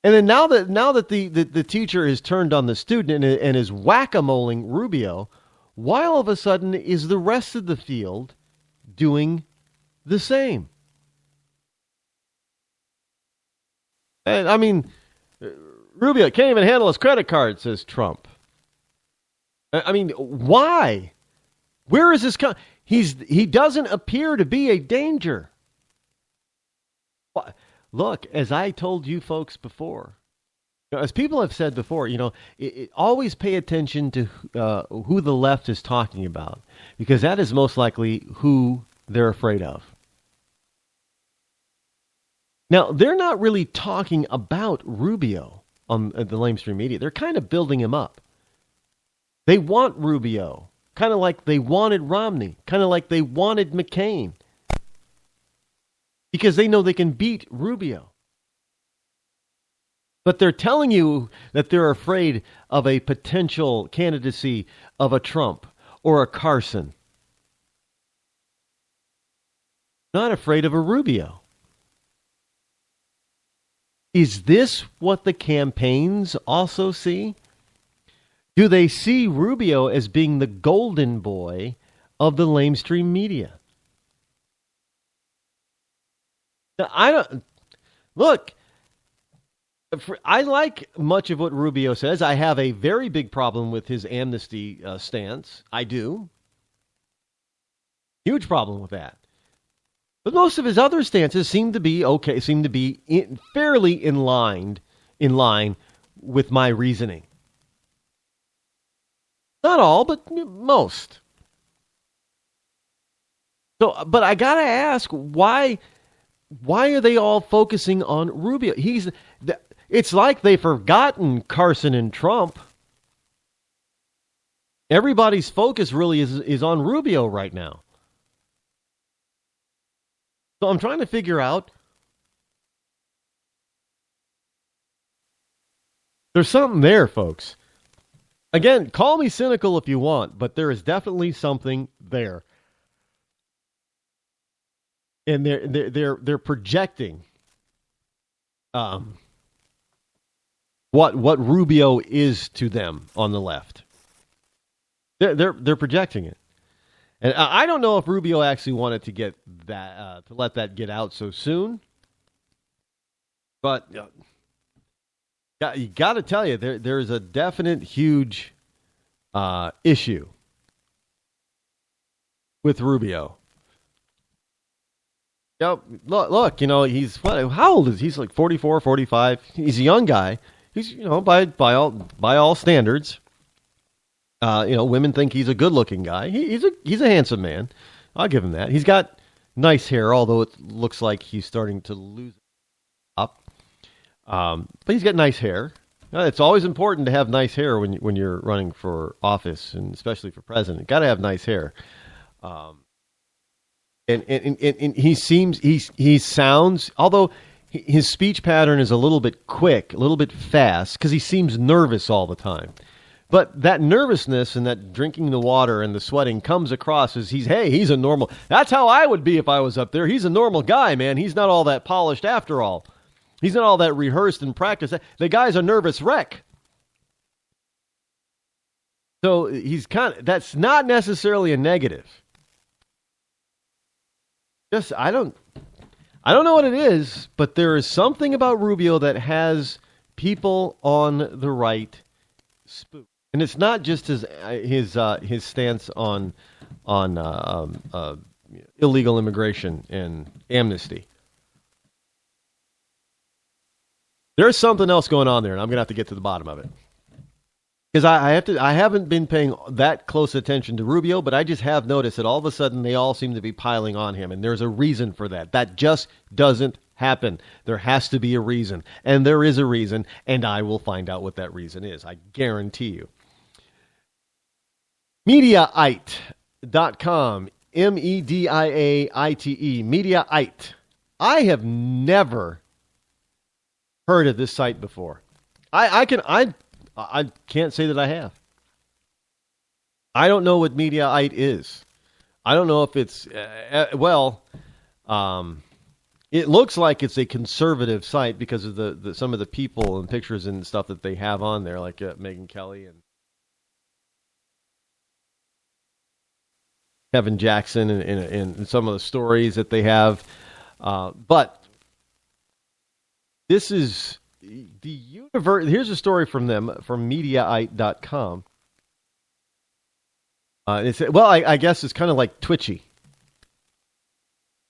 And then now that the teacher is turned on the student and is whack-a-moling Rubio, why all of a sudden is the rest of the field doing the same? And I mean, Rubio can't even handle his credit card, says Trump. I mean, why? Where is this he doesn't appear to be a danger. Look, as I told you folks before, as people have said before, always pay attention to who the left is talking about, because that is most likely who they're afraid of. Now, they're not really talking about Rubio on the lamestream media. They're kind of building him up. They want Rubio, kind of like they wanted Romney, kind of like they wanted McCain, because they know they can beat Rubio. But they're telling you that they're afraid of a potential candidacy of a Trump or a Carson. Not afraid of a Rubio. Is this what the campaigns also see? Do they see Rubio as being the golden boy of the lamestream media? Now, I like much of what Rubio says. I have a very big problem with his amnesty stance. I do. Huge problem with that. But most of his other stances seem to be okay, fairly in line with my reasoning. Not all, but most. So, but I gotta ask, why are they all focusing on Rubio? It's like they've forgotten Carson and Trump. Everybody's focus really is on Rubio right now. So I'm trying to figure out. There's something there, folks. Again, call me cynical if you want, but there is definitely something there. And they're projecting what Rubio is to them on the left. They're projecting it. And I don't know if Rubio actually wanted to get that to let that get out so soon. But you got to tell you, there's a definite huge issue with Rubio. Look, he's how old is he? He's like 44, 45. He's a young guy. He's by all standards. Women think he's a good-looking guy. He's a handsome man. I'll give him that. He's got nice hair, although it looks like he's starting to lose it up. But he's got nice hair. It's always important to have nice hair when you're running for office, and especially for president. Got to have nice hair. And he sounds, although his speech pattern is a little bit quick, a little bit fast, because he seems nervous all the time. But that nervousness and that drinking the water and the sweating comes across as he's a normal. That's how I would be if I was up there. He's a normal guy, man. He's not all that polished after all. He's not all that rehearsed and practiced. The guy's a nervous wreck. So that's not necessarily a negative. Just, I don't know what it is, but there is something about Rubio that has people on the right spooked. And it's not just his stance on illegal immigration and amnesty. There's something else going on there, and I'm going to have to get to the bottom of it. Because I haven't been paying that close attention to Rubio, but I just have noticed that all of a sudden they all seem to be piling on him, and there's a reason for that. That just doesn't happen. There has to be a reason, and there is a reason, and I will find out what that reason is. I guarantee you. Mediaite.com, Mediaite, Mediaite. I have never heard of this site before. I can't say that I have. I don't know what Mediaite is. I don't know if it's, it looks like it's a conservative site because of the some of the people and pictures and stuff that they have on there, like Megyn Kelly and Kevin Jackson and some of the stories that they have. But this is the universe. Here's a story from them, from Mediaite.com. I guess it's kind of like Twitchy,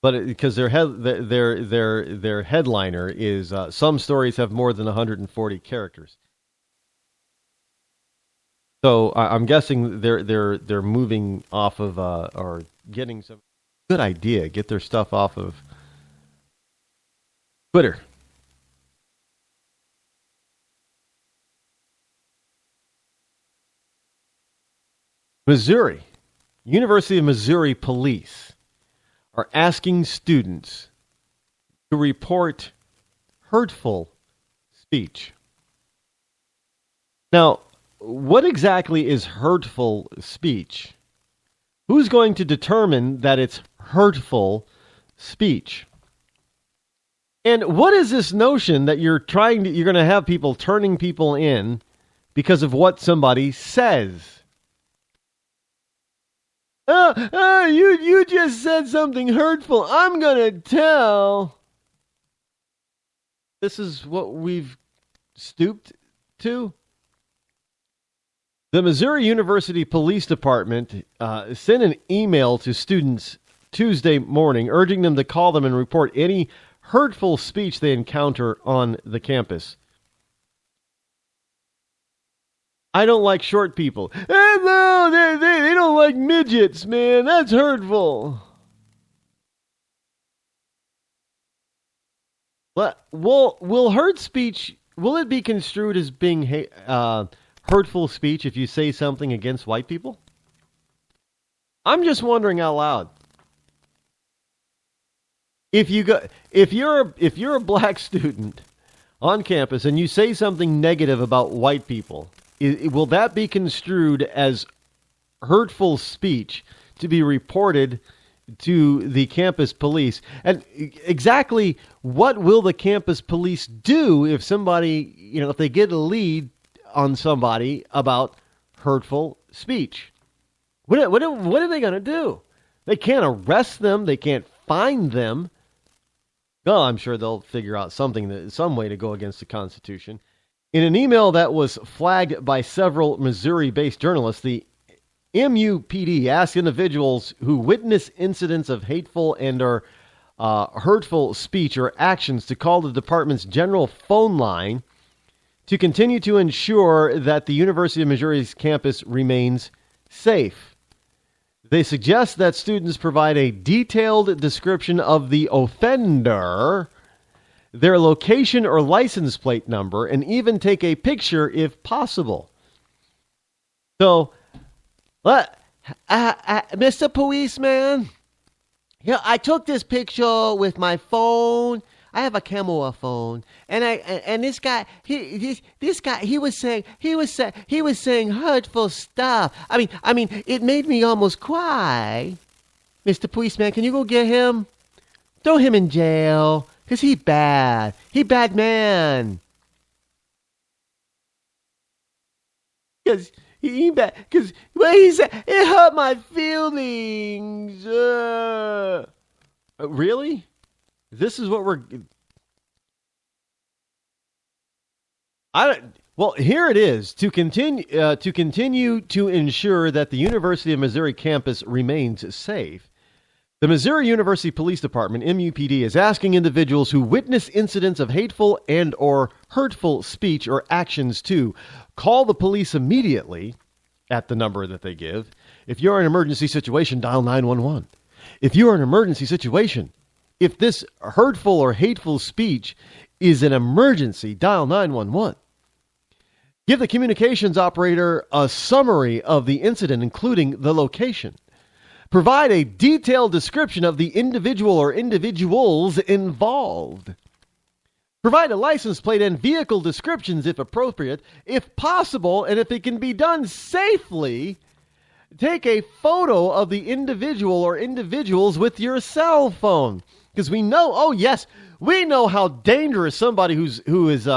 but because their headliner is some stories have more than 140 characters. So I'm guessing they're moving off of or getting some good idea. Get their stuff off of Twitter. Missouri, University of Missouri police are asking students to report hurtful speech. Now, what exactly is hurtful speech? Who's going to determine that it's hurtful speech? And what is this notion that you're going to have people turning people in because of what somebody says? You just said something hurtful. I'm going to tell. This is what we've stooped to. The Missouri University Police Department sent an email to students Tuesday morning urging them to call them and report any hurtful speech they encounter on the campus. I don't like short people. No, they don't like midgets, man. That's hurtful. Will hurt speech, will it be construed as being hurtful speech if you say something against white people? I'm just wondering out loud. If you're a black student on campus and you say something negative about white people, will that be construed as hurtful speech to be reported to the campus police? And exactly what will the campus police do if somebody, if they get a lead on somebody about hurtful speech? What are they going to do? They can't arrest them. They can't fine them. Well, I'm sure they'll figure out some way to go against the Constitution. In an email that was flagged by several Missouri-based journalists, the MUPD asked individuals who witness incidents of hateful and or hurtful speech or actions to call the department's general phone line to continue to ensure that the University of Missouri's campus remains safe. They suggest that students provide a detailed description of the offender, their location or license plate number, and even take a picture if possible. So, Mr. Policeman, I took this picture with my phone. I have a camera phone, and this guy, he was saying hurtful stuff. I mean, it made me almost cry. Mr. Policeman, can you go get him? Throw him in jail. Because he bad man. Because because he said it hurt my feelings. Really? This is what we're. Well, here it is to continue to ensure that the University of Missouri campus remains safe. The Missouri University Police Department, MUPD, is asking individuals who witness incidents of hateful and or hurtful speech or actions to call the police immediately at the number that they give. If you're in an emergency situation, dial 911. If you're in an emergency situation, if this hurtful or hateful speech is an emergency, dial 911. Give the communications operator a summary of the incident, including the location. Provide a detailed description of the individual or individuals involved. Provide a license plate and vehicle descriptions if appropriate. If possible, and if it can be done safely, take a photo of the individual or individuals with your cell phone. Because we know, we know how dangerous somebody who is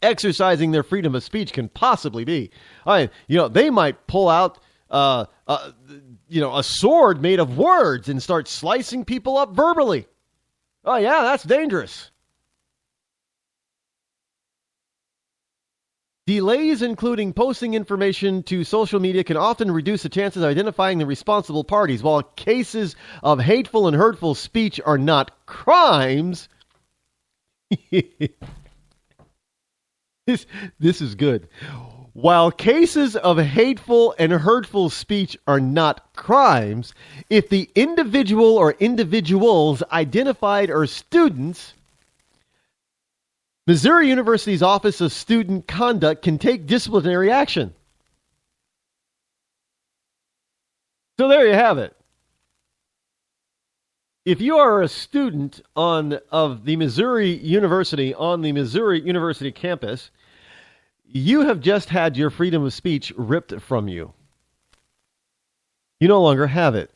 exercising their freedom of speech can possibly be. They might pull out a sword made of words and start slicing people up verbally. Oh, yeah, that's dangerous. Delays, including posting information to social media, can often reduce the chances of identifying the responsible parties. While cases of hateful and hurtful speech are not crimes, this is good. While cases of hateful and hurtful speech are not crimes, if the individual or individuals identified are students, Missouri University's Office of Student Conduct can take disciplinary action. So there you have it. If you are a student of the Missouri University on the Missouri University campus, you have just had your freedom of speech ripped from you. You no longer have it.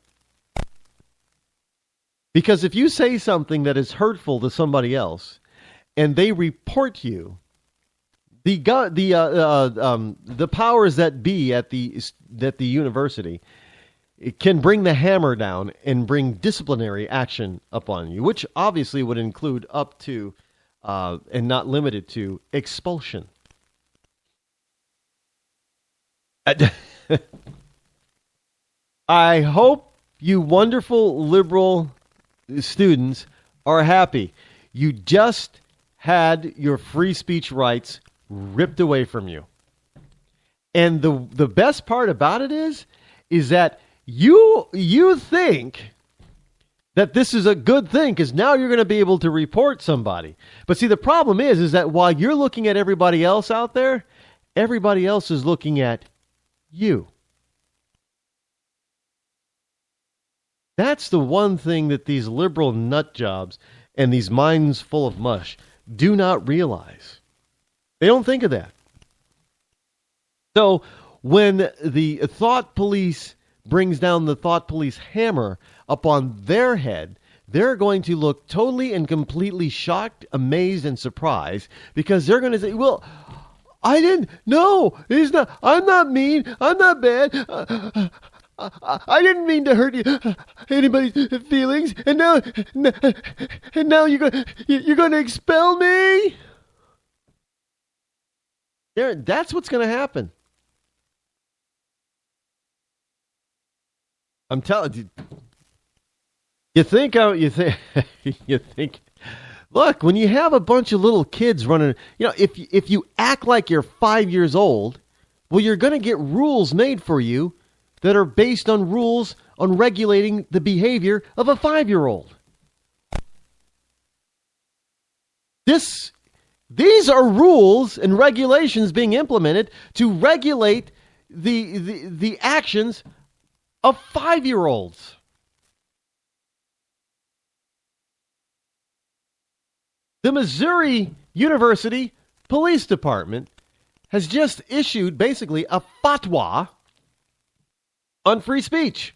Because if you say something that is hurtful to somebody else and they report you, the powers that be at the university, it can bring the hammer down and bring disciplinary action upon you, which obviously would include up to and not limited to expulsion. I hope you wonderful liberal students are happy. You just had your free speech rights ripped away from you. And the best part about it is that you think that this is a good thing because now you're going to be able to report somebody. But see, the problem is that while you're looking at everybody else out there, everybody else is looking at you. That's the one thing that these liberal nut jobs and these minds full of mush do not realize. They don't think of that. So when the thought police brings down the thought police hammer upon their head, they're going to look totally and completely shocked, amazed, and surprised because they're going to say, well, I didn't. No, it's not. I'm not mean. I'm not bad. I didn't mean to hurt anybody's feelings. And now you're going to expel me. That's what's going to happen. I'm telling you. You think. Look, when you have a bunch of little kids running, if you act like you're 5 years old, well, you're going to get rules made for you that are based on rules on regulating the behavior of a 5-year-old. These are rules and regulations being implemented to regulate the actions of 5-year-olds. The Missouri University Police Department has just issued basically a fatwa on free speech.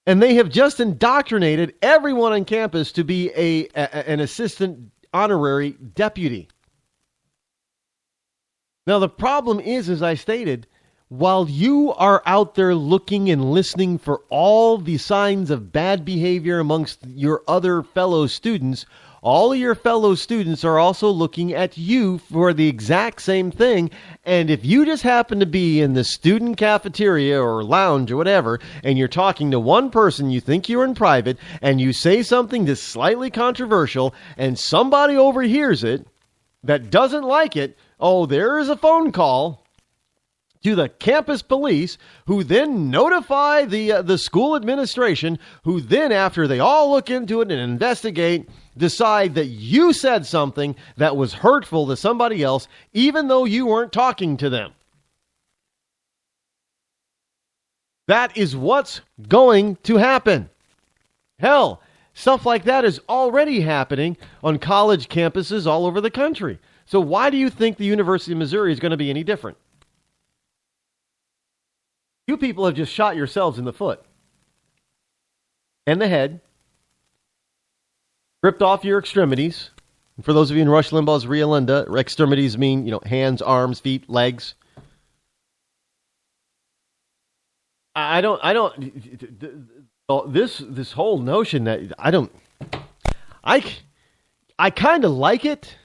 And they have just indoctrinated everyone on campus to be an assistant honorary deputy. Now, the problem is, as I stated, while you are out there looking and listening for all the signs of bad behavior amongst your other fellow students, all of your fellow students are also looking at you for the exact same thing. And if you just happen to be in the student cafeteria or lounge or whatever, and you're talking to one person, you think you're in private, and you say something that's slightly controversial, and somebody overhears it that doesn't like it, oh, there is a phone call to the campus police, who then notify the school administration, who then, after they all look into it and investigate, decide that you said something that was hurtful to somebody else, even though you weren't talking to them. That is what's going to happen. Hell, stuff like that is already happening on college campuses all over the country. So why do you think the University of Missouri is going to be any different? You people have just shot yourselves in the foot and the head, ripped off your extremities. And for those of you in Rush Limbaugh's Ria Linda, extremities mean, hands, arms, feet, legs. This whole notion that I kind of like it.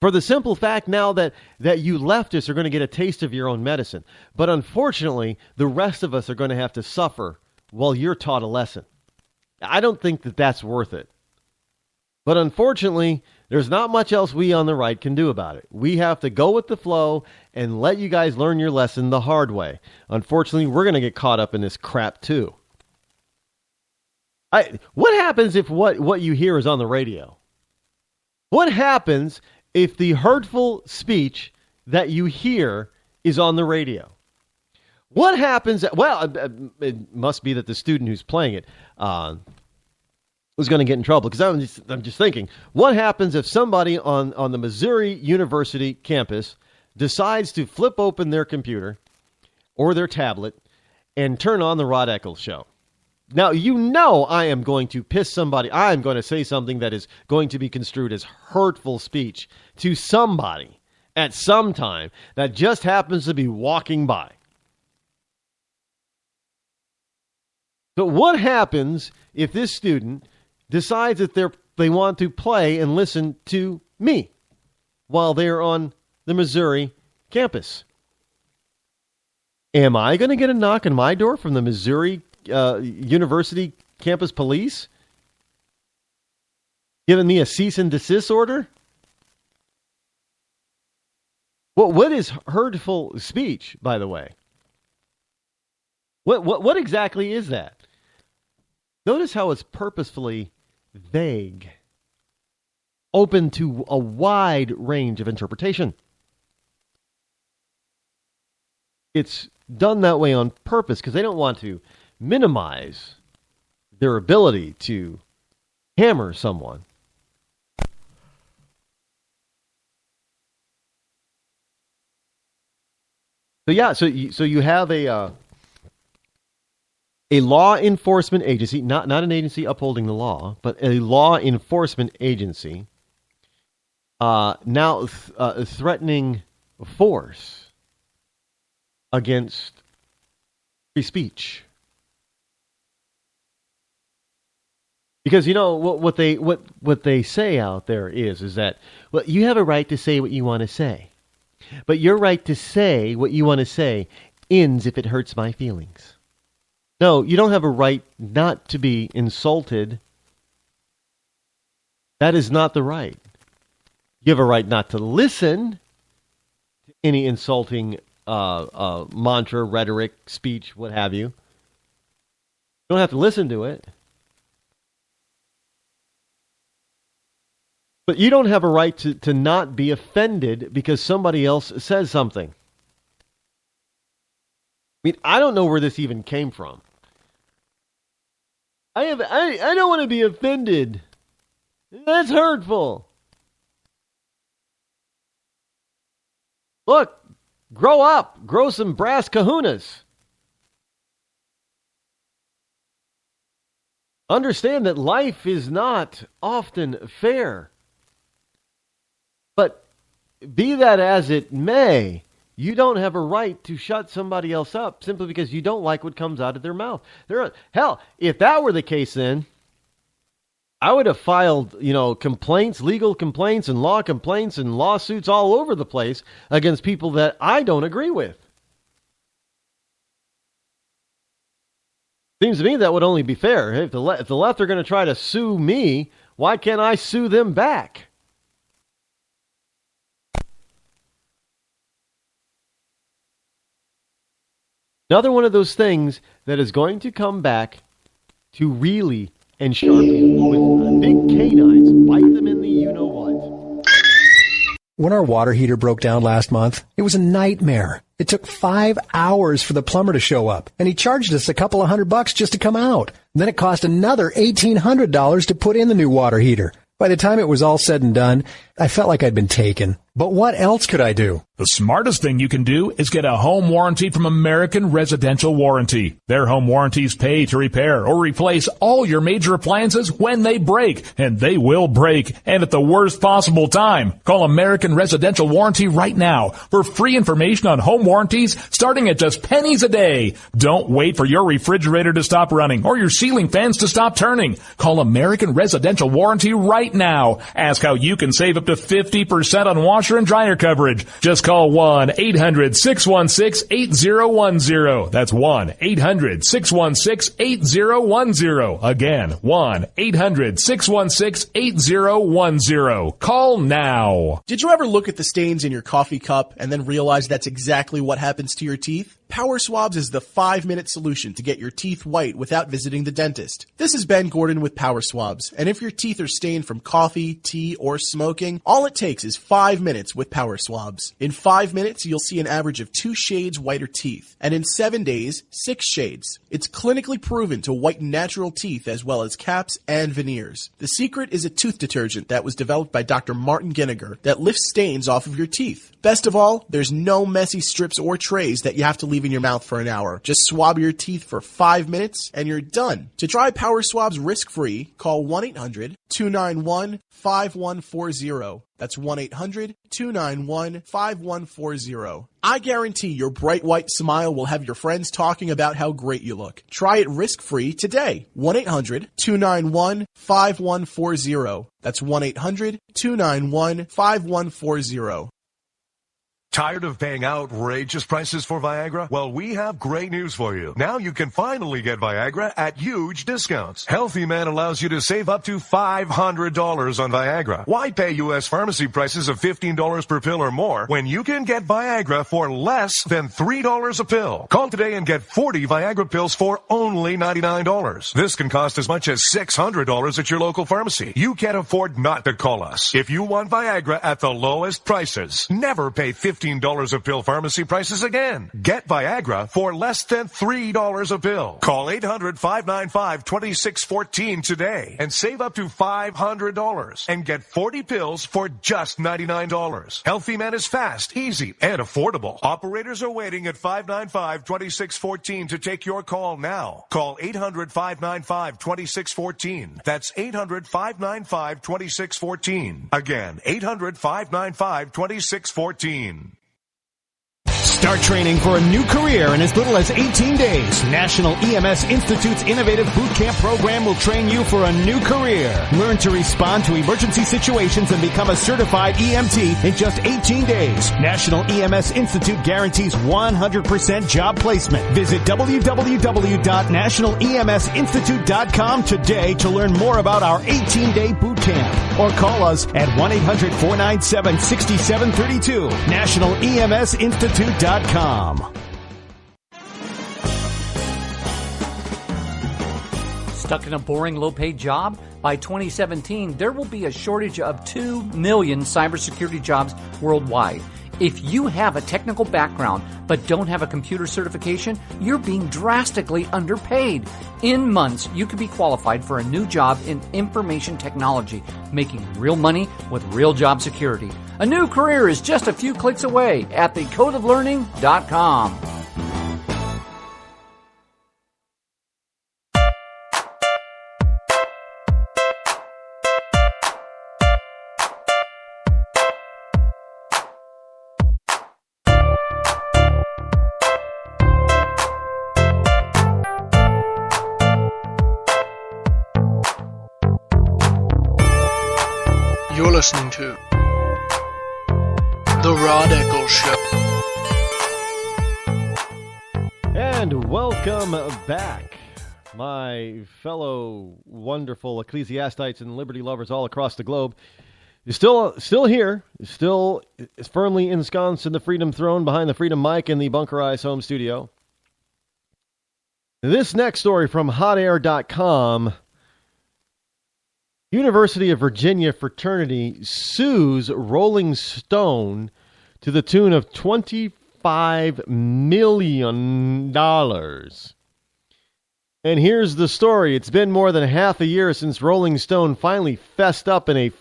For the simple fact now that you leftists are going to get a taste of your own medicine. But unfortunately, the rest of us are going to have to suffer while you're taught a lesson. I don't think that that's worth it. But unfortunately, there's not much else we on the right can do about it. We have to go with the flow and let you guys learn your lesson the hard way. Unfortunately, we're going to get caught up in this crap too. What happens if what you hear is on the radio? What happens if the hurtful speech that you hear is on the radio? What happens? Well, it must be that the student who's playing it was going to get in trouble. Because I'm just thinking, what happens if somebody on the Missouri University campus decides to flip open their computer or their tablet and turn on the Rod Eccles Show? Now, I am going to piss somebody. I am going to say something that is going to be construed as hurtful speech to somebody at some time that just happens to be walking by. But what happens if this student decides that they want to play and listen to me while they're on the Missouri campus? Am I going to get a knock on my door from the Missouri University campus police giving me a cease and desist order? What is hurtful speech, by the way? What exactly is that? Notice how it's purposefully vague, open to a wide range of interpretation. It's done that way on purpose because they don't want to minimize their ability to hammer someone. So you have a law enforcement agency, not an agency upholding the law, but a law enforcement agency now threatening force against free speech. Because what they say out there is that, well, you have a right to say what you want to say, but your right to say what you want to say ends if it hurts my feelings. No, you don't have a right not to be insulted. That is not the right. You have a right not to listen to any insulting mantra, rhetoric, speech, what have you. You don't have to listen to it. But you don't have a right to not be offended because somebody else says something. I mean, I don't know where this even came from. I don't want to be offended. That's hurtful. Look, grow up. Grow some brass kahunas. Understand that life is not often fair. But be that as it may, you don't have a right to shut somebody else up simply because you don't like what comes out of their mouth. Hell, if that were the case, then I would have filed, complaints, legal complaints and law complaints and lawsuits all over the place against people that I don't agree with. Seems to me that would only be fair. If the left are going to try to sue me, why can't I sue them back? Another one of those things that is going to come back to really and sharpie with big canines, bite them in the you-know-what. When our water heater broke down last month, it was a nightmare. It took 5 hours for the plumber to show up, and he charged us a couple of $100 just to come out. And then it cost another $1,800 to put in the new water heater. By the time it was all said and done, I felt like I'd been taken. But what else could I do? The smartest thing you can do is get a home warranty from American Residential Warranty. Their home warranties pay to repair or replace all your major appliances when they break, and they will break, and at the worst possible time. Call American Residential Warranty right now for free information on home warranties starting at just pennies a day. Don't wait for your refrigerator to stop running or your ceiling fans to stop turning. Call American Residential Warranty right now. Ask how you can save up to 50% on washer and dryer coverage. Just call 1-800-616-8010. That's 1-800-616-8010. Again, 1-800-616-8010. Call now. Did you ever look at the stains in your coffee cup and then realize that's exactly what happens to your teeth? Power Swabs is the 5-minute solution to get your teeth white without visiting the dentist. This is Ben Gordon with Power Swabs, and if your teeth are stained from coffee, tea, or smoking, all it takes is 5 minutes with Power Swabs. In 5 minutes, you'll see an average of 2 shades whiter teeth, and in 7 days, 6 shades. It's clinically proven to whiten natural teeth as well as caps and veneers. The secret is a tooth detergent that was developed by Dr. Martin Ginniger that lifts stains off of your teeth. Best of all, there's no messy strips or trays that you have to leave in your mouth for an hour. Just swab your teeth for 5 minutes and you're done. To try Power Swabs risk-free, call 1-800-291-5140. That's 1-800-291-5140. I guarantee your bright white smile will have your friends talking about how great you look. Try it risk-free today. 1-800-291-5140. That's 1-800-291-5140. Tired of paying outrageous prices for Viagra? Well, we have great news for you. Now you can finally get Viagra at huge discounts. Healthy Man allows you to save up to $500 on Viagra. Why pay U.S. pharmacy prices of $15 per pill or more when you can get Viagra for less than $3 a pill? Call today and get 40 Viagra pills for only $99. This can cost as much as $600 at your local pharmacy. You can't afford not to call us. If you want Viagra at the lowest prices, never pay $15 a pill pharmacy prices again. Get Viagra for less than $3 a pill. Call 800-595-2614 today and save up to $500 and get 40 pills for just $99. Healthy Man is fast, easy, and affordable. Operators are waiting at 595-2614 to take your call now. Call 800-595-2614. That's 800-595-2614. Again, 800-595-2614. Start training for a new career in as little as 18 days. National EMS Institute's innovative boot camp program will train you for a new career. Learn to respond to emergency situations and become a certified EMT in just 18 days. National EMS Institute guarantees 100% job placement. Visit www.nationaleMSinstitute.com today to learn more about our 18-day boot camp. Or call us at 1-800-497-6732. NationalEMSinstitute.com. Stuck in a boring, low-paid job? By 2017, there will be a shortage of 2 million cybersecurity jobs worldwide. If you have a technical background but don't have a computer certification, you're being drastically underpaid. In months, you could be qualified for a new job in information technology, making real money with real job security. A new career is just a few clicks away at thecodeoflearning.com. listening to The Rod Eccles Show. And welcome back, my fellow wonderful ecclesiastites and liberty lovers all across the globe. You're still here, still firmly ensconced in the Freedom Throne behind the Freedom Mic in the Bunker Eyes home studio. This next story from hotair.com. University of Virginia fraternity sues Rolling Stone to the tune of $25 million. And here's the story. It's been more than half a year since Rolling Stone finally fessed up in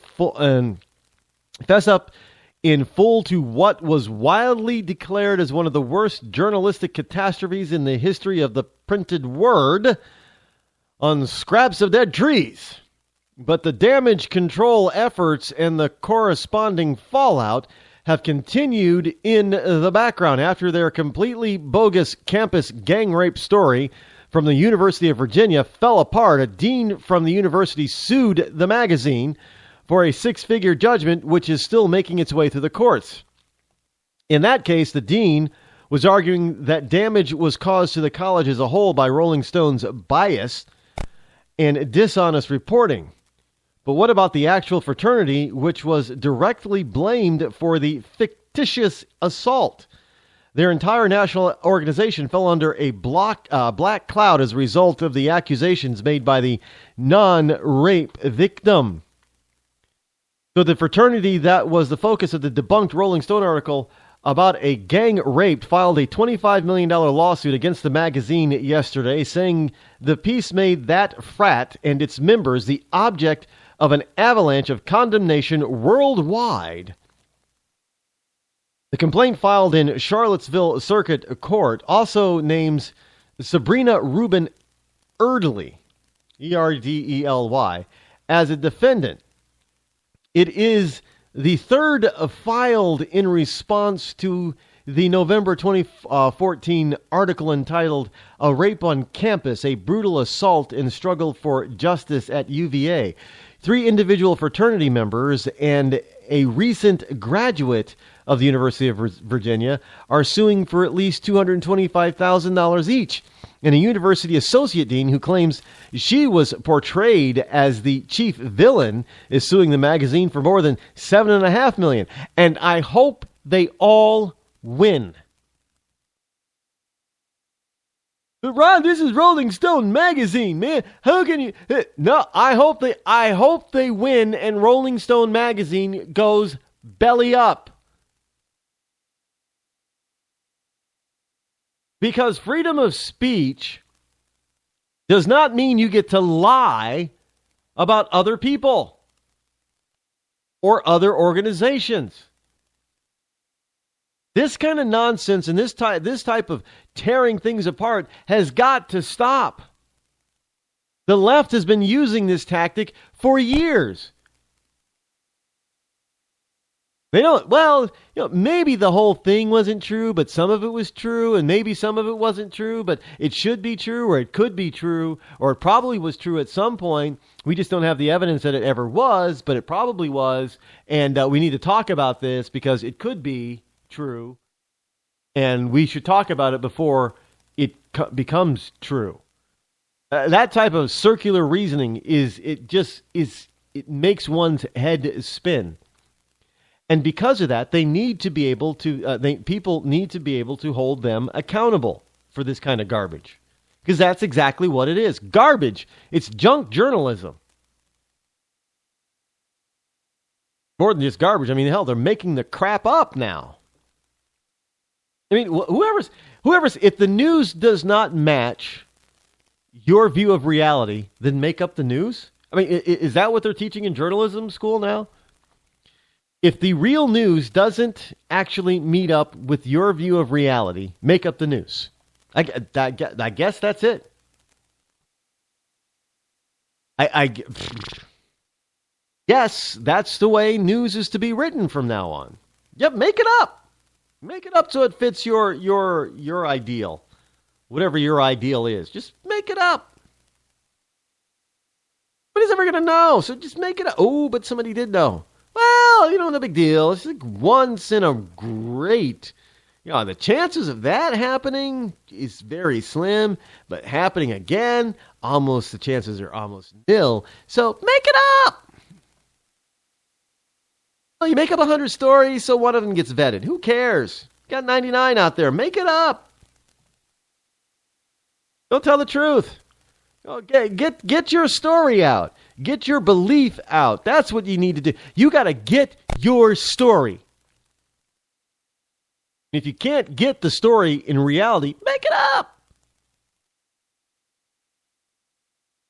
full to what was wildly declared as one of the worst journalistic catastrophes in the history of the printed word on scraps of dead trees. But the damage control efforts and the corresponding fallout have continued in the background after their completely bogus campus gang rape story from the University of Virginia fell apart. A dean from the university sued the magazine for a six-figure judgment, which is still making its way through the courts. In that case, the dean was arguing that damage was caused to the college as a whole by Rolling Stone's bias and dishonest reporting. But what about the actual fraternity, which was directly blamed for the fictitious assault? Their entire national organization fell under a black cloud as a result of the accusations made by the non-rape victim. So the fraternity that was the focus of the debunked Rolling Stone article about a gang rape filed a $25 million lawsuit against the magazine yesterday, saying the piece made that frat and its members the object of an avalanche of condemnation worldwide. The complaint filed in Charlottesville Circuit Court also names Sabrina Rubin Erdely, Erdely, as a defendant. It is the third filed in response to the November 2014 article entitled "A Rape on Campus, a Brutal Assault and Struggle for Justice at UVA." 3 individual fraternity members and a recent graduate of the University of Virginia are suing for at least $225,000 each. And a university associate dean who claims she was portrayed as the chief villain is suing the magazine for more than $7.5 million. And I hope they all win. But Ron, this is Rolling Stone magazine, man. How can you? No, I hope they win, and Rolling Stone magazine goes belly up. Because freedom of speech does not mean you get to lie about other people or other organizations. This kind of nonsense and this type of tearing things apart has got to stop. The left has been using this tactic for years. They don't, maybe the whole thing wasn't true, but some of it was true, and maybe some of it wasn't true, but it should be true, or it could be true, or it probably was true at some point. We just don't have the evidence that it ever was, but it probably was, and we need to talk about this because it could be true, and we should talk about it before it becomes true. That type of circular reasoning it makes one's head spin. And because of that, they need to be able to. People need to be able to hold them accountable for this kind of garbage, because that's exactly what it is: garbage. It's junk journalism. More than just garbage. I mean, hell, they're making the crap up now. I mean, whoever's. If the news does not match your view of reality, then make up the news. I mean, is that what they're teaching in journalism school now? If the real news doesn't actually meet up with your view of reality, make up the news. I guess that's it. Yes, that's the way news is to be written from now on. Yep, make it up. Make it up so it fits your ideal. Whatever your ideal is. Just make it up. Nobody's ever going to know, so just make it up. Oh, but somebody did know. Well, no big deal. It's like once in a great, the chances of that happening is very slim, but happening again, the chances are almost nil. So make it up. Well, you make up 100 stories, so one of them gets vetted. Who cares? Got 99 out there. Make it up. Don't tell the truth. Okay, get your story out. Get your belief out. That's what you need to do. You got to get your story. If you can't get the story in reality, make it up.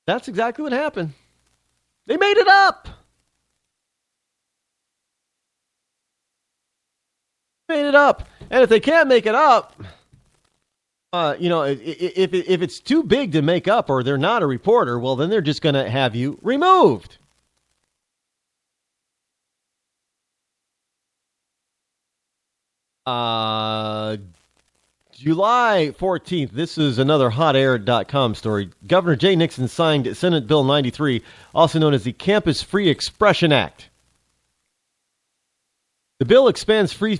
That's exactly what happened. They made it up. Made it up. And if they can't make it up, if it's too big to make up or they're not a reporter, well, then they're just going to have you removed. July 14th, this is another hotair.com story. Governor Jay Nixon signed Senate Bill 93, also known as the Campus Free Expression Act. The bill expands free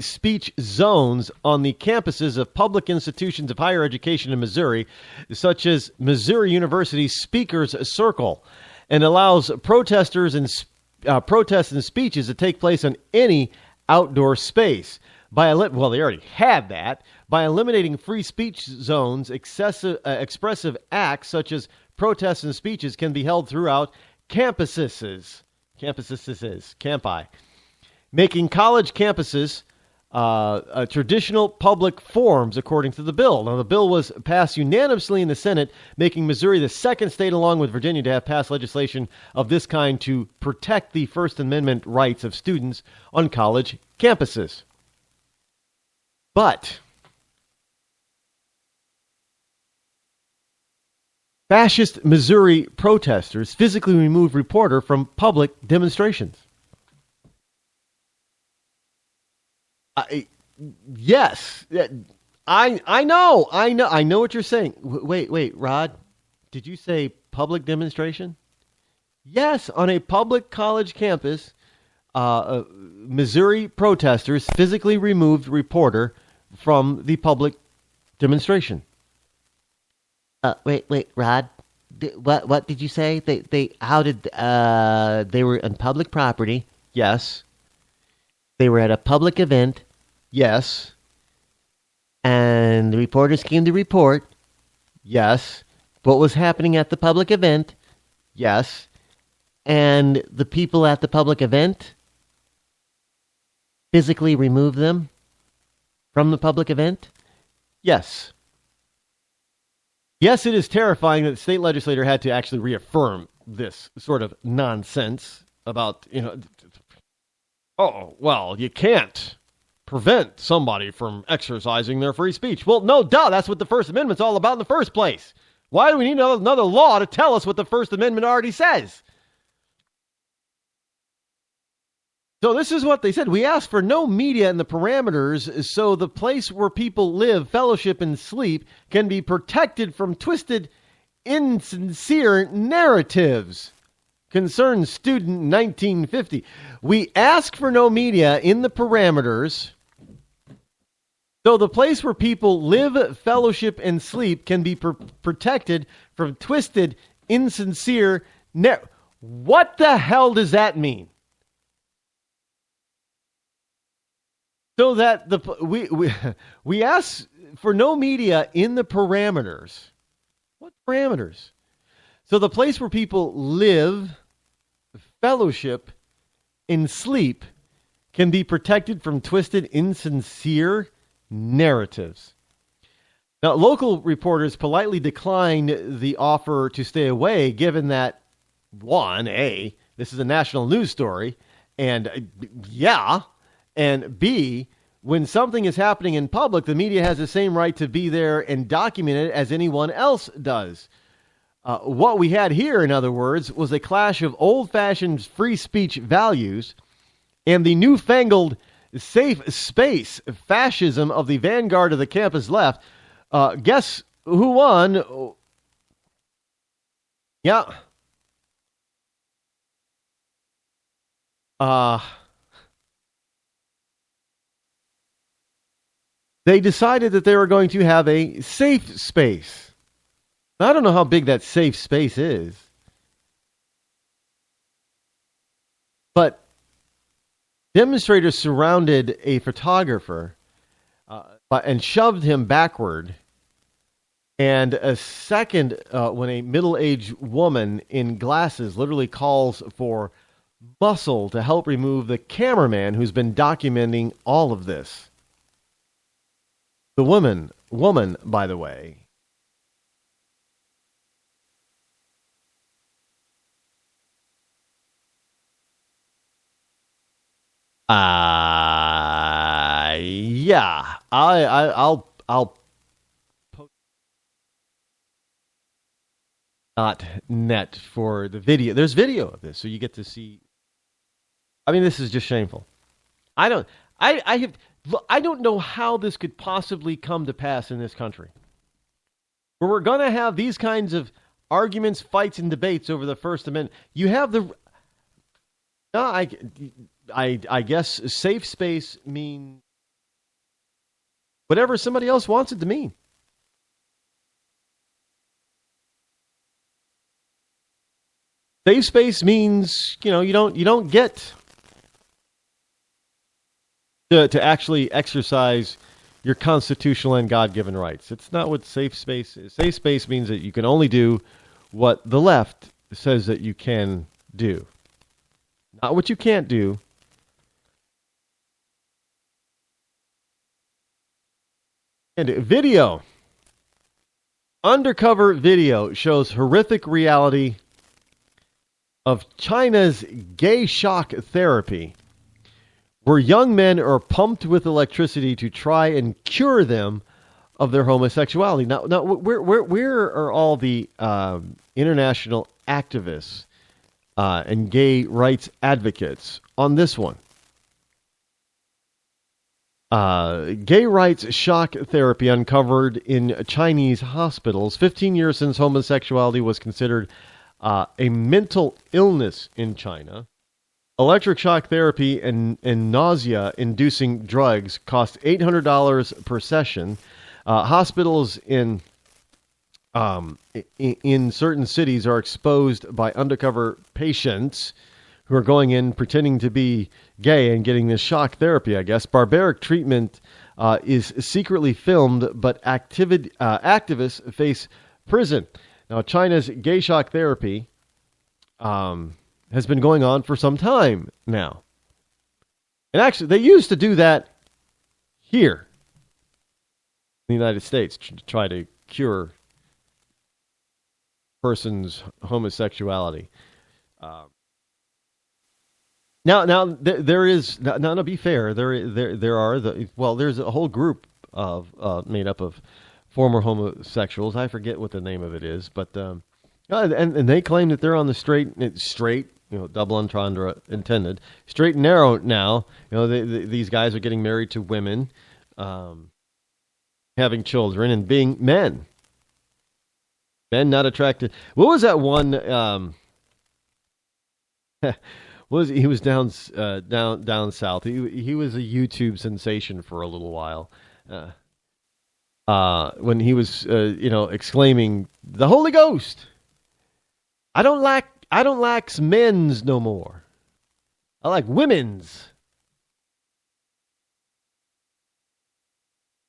speech zones on the campuses of public institutions of higher education in Missouri, such as Missouri University's Speakers Circle, and allows protesters and protests and speeches to take place on any outdoor space. They already had that. By eliminating free speech zones, expressive acts such as protests and speeches can be held throughout campi, making college campuses traditional public forums, according to the bill. Now, the bill was passed unanimously in the Senate, making Missouri the second state, along with Virginia, to have passed legislation of this kind to protect the First Amendment rights of students on college campuses. But fascist Missouri protesters physically removed reporter from public demonstrations. Yes, I know what you're saying. Wait, Rod, did you say public demonstration? Yes, on a public college campus, Missouri protesters physically removed reporter from the public demonstration. Wait, Rod, what did you say? They were on public property. Yes. They were at a public event. Yes. And the reporters came to report. Yes. What was happening at the public event. Yes. And the people at the public event physically removed them from the public event? Yes. Yes, it is terrifying that the state legislator had to actually reaffirm this sort of nonsense about, you can't prevent somebody from exercising their free speech. Well, no, that's what the First Amendment's all about in the first place. Why do we need another law to tell us what the First Amendment already says? So this is what they said. We asked for no media in the parameters so the place where people live, fellowship, and sleep can be protected from twisted, insincere narratives. Concerned student 1950. We ask for no media in the parameters so the place where people live, fellowship, and sleep can be protected from twisted, insincere What the hell does that mean? So that we ask for no media in the parameters. What parameters? So the place where people live, fellowship, and sleep can be protected from twisted, insincere narratives. Now, local reporters politely declined the offer to stay away, given that, this is a national news story, and and B, when something is happening in public, the media has the same right to be there and document it as anyone else does. What we had here, in other words, was a clash of old-fashioned free speech values and the newfangled safe space fascism of the vanguard of the campus left. Guess who won? Yeah. they decided that they were going to have a safe space. Now, I don't know how big that safe space is, but demonstrators surrounded a photographer and shoved him backward. And a second, when a middle-aged woman in glasses literally calls for muscle to help remove the cameraman who's been documenting all of this. The woman, by the way, I'll post .net for the video. There's video of this, so you get to see. I mean, this is just shameful. I don't know how this could possibly come to pass in this country, where we're going to have these kinds of arguments, fights, and debates over the First Amendment. You have the. No, I guess safe space means whatever somebody else wants it to mean. Safe space means, you don't get to actually exercise your constitutional and God-given rights. It's not what safe space is. Safe space means that you can only do what the left says that you can do. Not what you can't do. And video. Undercover video shows horrific reality of China's gay shock therapy, where young men are pumped with electricity to try and cure them of their homosexuality. Now, where are all the international activists and gay rights advocates on this one? Gay rights shock therapy uncovered in Chinese hospitals 15 years since homosexuality was considered a mental illness in China. Electric shock therapy and nausea-inducing drugs cost $800 per session. Hospitals in certain cities are exposed by undercover patients who are going in pretending to be gay and getting this shock therapy, I guess. Barbaric treatment is secretly filmed, but activists face prison. Now, China's gay shock therapy has been going on for some time now. And actually, they used to do that here in the United States to try to cure person's homosexuality. Now there is now to be fair, there are there's a whole group of made up of former homosexuals. I forget what the name of it is, but and they claim that they're on the straight, double entendre intended, straight and narrow now. These guys are getting married to women, having children, and being men. Men not attracted. What was that one? He was down south. He was a YouTube sensation for a little while. When he was exclaiming, "The Holy Ghost! I don't like men's no more. I like women's."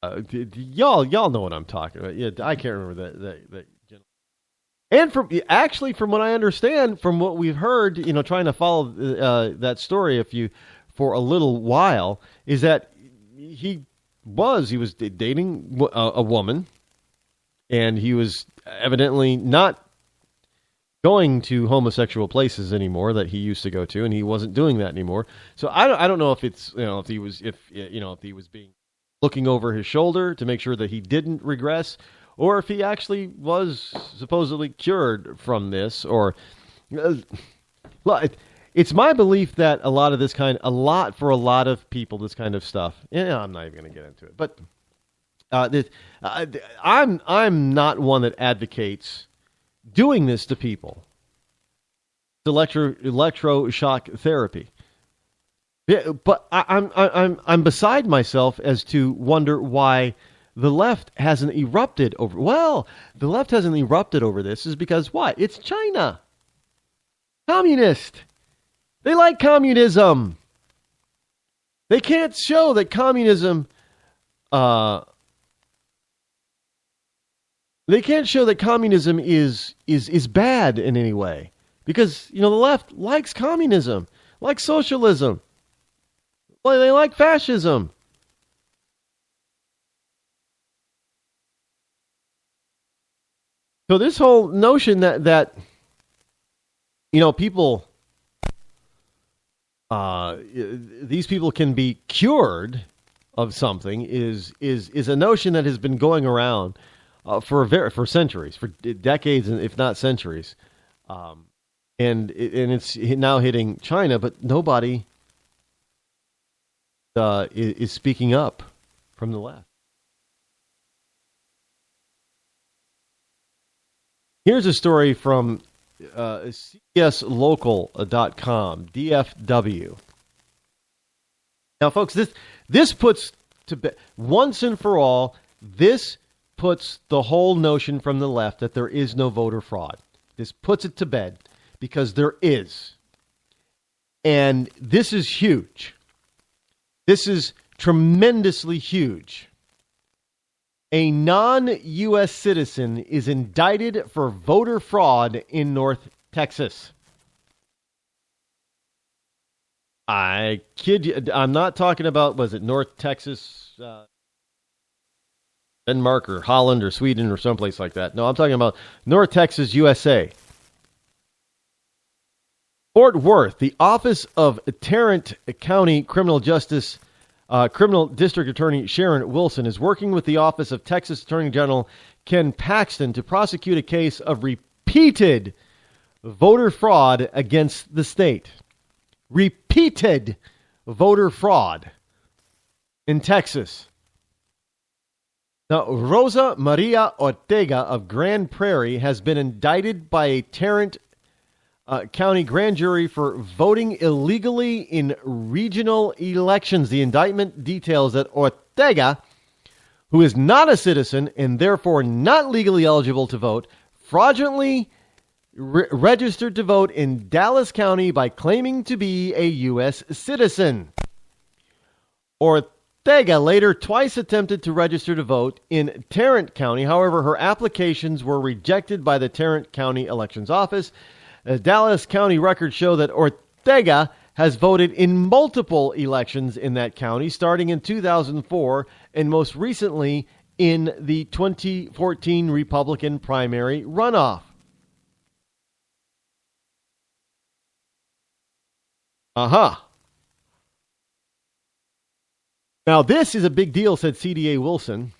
Y'all know what I'm talking about. Yeah, I can't remember that. And from what I understand, from what we've heard, trying to follow that story for a little while, is that he was dating a woman, and he was evidently not going to homosexual places anymore that he used to go to, and he wasn't doing that anymore. So I don't know if it's if he was being looking over his shoulder to make sure that he didn't regress, or if he actually was supposedly cured from this, or it's my belief that a lot of people, this kind of stuff. I'm not even going to get into it, but I'm not one that advocates doing this to people. Electroshock therapy. Yeah, but I'm beside myself as to wonder why the left hasn't erupted over. Well, the left hasn't erupted over this is because what? It's China. Communist. They like communism. They can't show that communism. They can't show that communism is bad in any way because the left likes communism, likes socialism. Well, they like fascism. So this whole notion that people, these people can be cured of something is a notion that has been going around for centuries, for decades, if not centuries, and it's now hitting China, but nobody is speaking up from the left. Here's a story from cslocal.com, DFW. Now, folks, this puts to bed, once and for all, this puts the whole notion from the left that there is no voter fraud. This puts it to bed because there is. And this is huge. This is tremendously huge. A non-U.S. citizen is indicted for voter fraud in North Texas. I kid you. I'm not talking about, was it North Texas, Denmark or Holland or Sweden or someplace like that. No, I'm talking about North Texas, USA. Fort Worth, the Office of Tarrant County Criminal Justice, Criminal District Attorney Sharon Wilson is working with the Office of Texas Attorney General Ken Paxton to prosecute a case of repeated voter fraud against the state. Repeated voter fraud in Texas. Now, Rosa Maria Ortega of Grand Prairie has been indicted by a Tarrant County grand jury for voting illegally in regional elections. The indictment details that Ortega, who is not a citizen and therefore not legally eligible to vote, fraudulently registered to vote in Dallas County by claiming to be a U.S. citizen. Ortega later twice attempted to register to vote in Tarrant County. However, her applications were rejected by the Tarrant County Elections Office. Dallas County records show that Ortega has voted in multiple elections in that county, starting in 2004 and most recently in the 2014 Republican primary runoff. Now, this is a big deal, said CDA Wilson.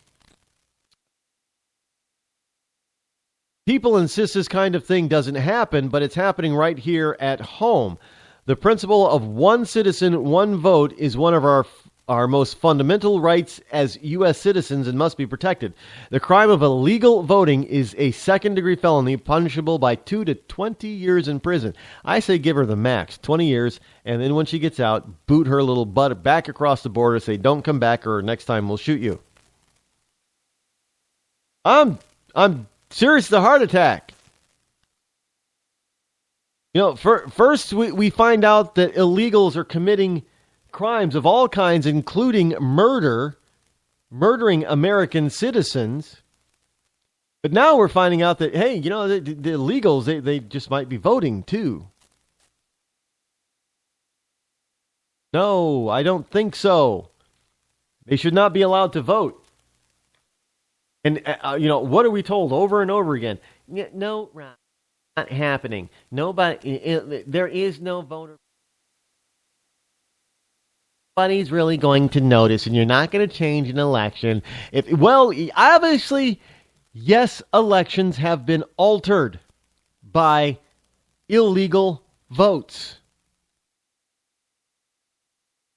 People insist this kind of thing doesn't happen, but it's happening right here at home. The principle of one citizen, one vote is one of our most fundamental rights as U.S. citizens and must be protected. The crime of illegal voting is a second-degree felony punishable by 2 to 20 years in prison. I say give her the max, 20 years, and then when she gets out, boot her little butt back across the border, say don't come back or next time we'll shoot you. I'm serious, the heart attack. First we find out that illegals are committing crimes of all kinds, including murdering American citizens. But now we're finding out that, hey, the illegals, they just might be voting too. No, I don't think so. They should not be allowed to vote. And, what are we told over and over again? No, Ron, not happening. Nobody, there is no voter. Nobody's really going to notice, and you're not going to change an election. Obviously, yes, elections have been altered by illegal votes.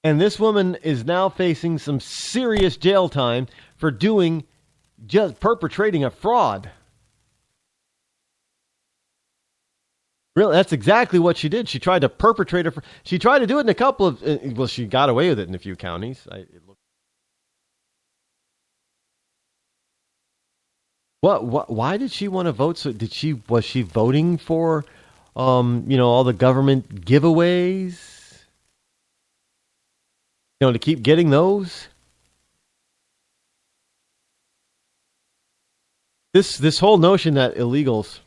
And this woman is now facing some serious jail time for just perpetrating a fraud. Really, that's exactly what she did. She tried to perpetrate she tried to do it in a couple of, well, she got away with it in a few counties. Why did she want to vote? So was she voting for, all the government giveaways? To keep getting those? This whole notion that illegals,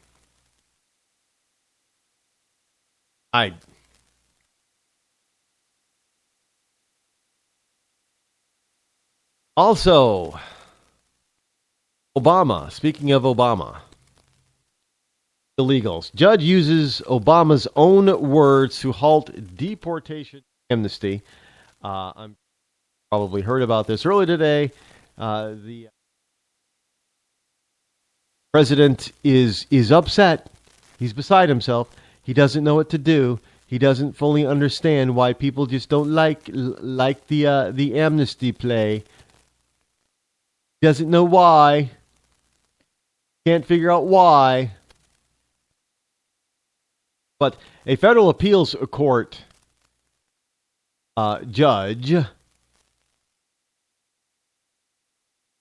also, Obama, speaking of Obama, illegals. Judge uses Obama's own words to halt deportation amnesty. I'm probably heard about this earlier today. The president is upset. He's beside himself. He doesn't know what to do. He doesn't fully understand why people just don't like the amnesty play. He doesn't know why. Can't figure out why. But a federal appeals court judge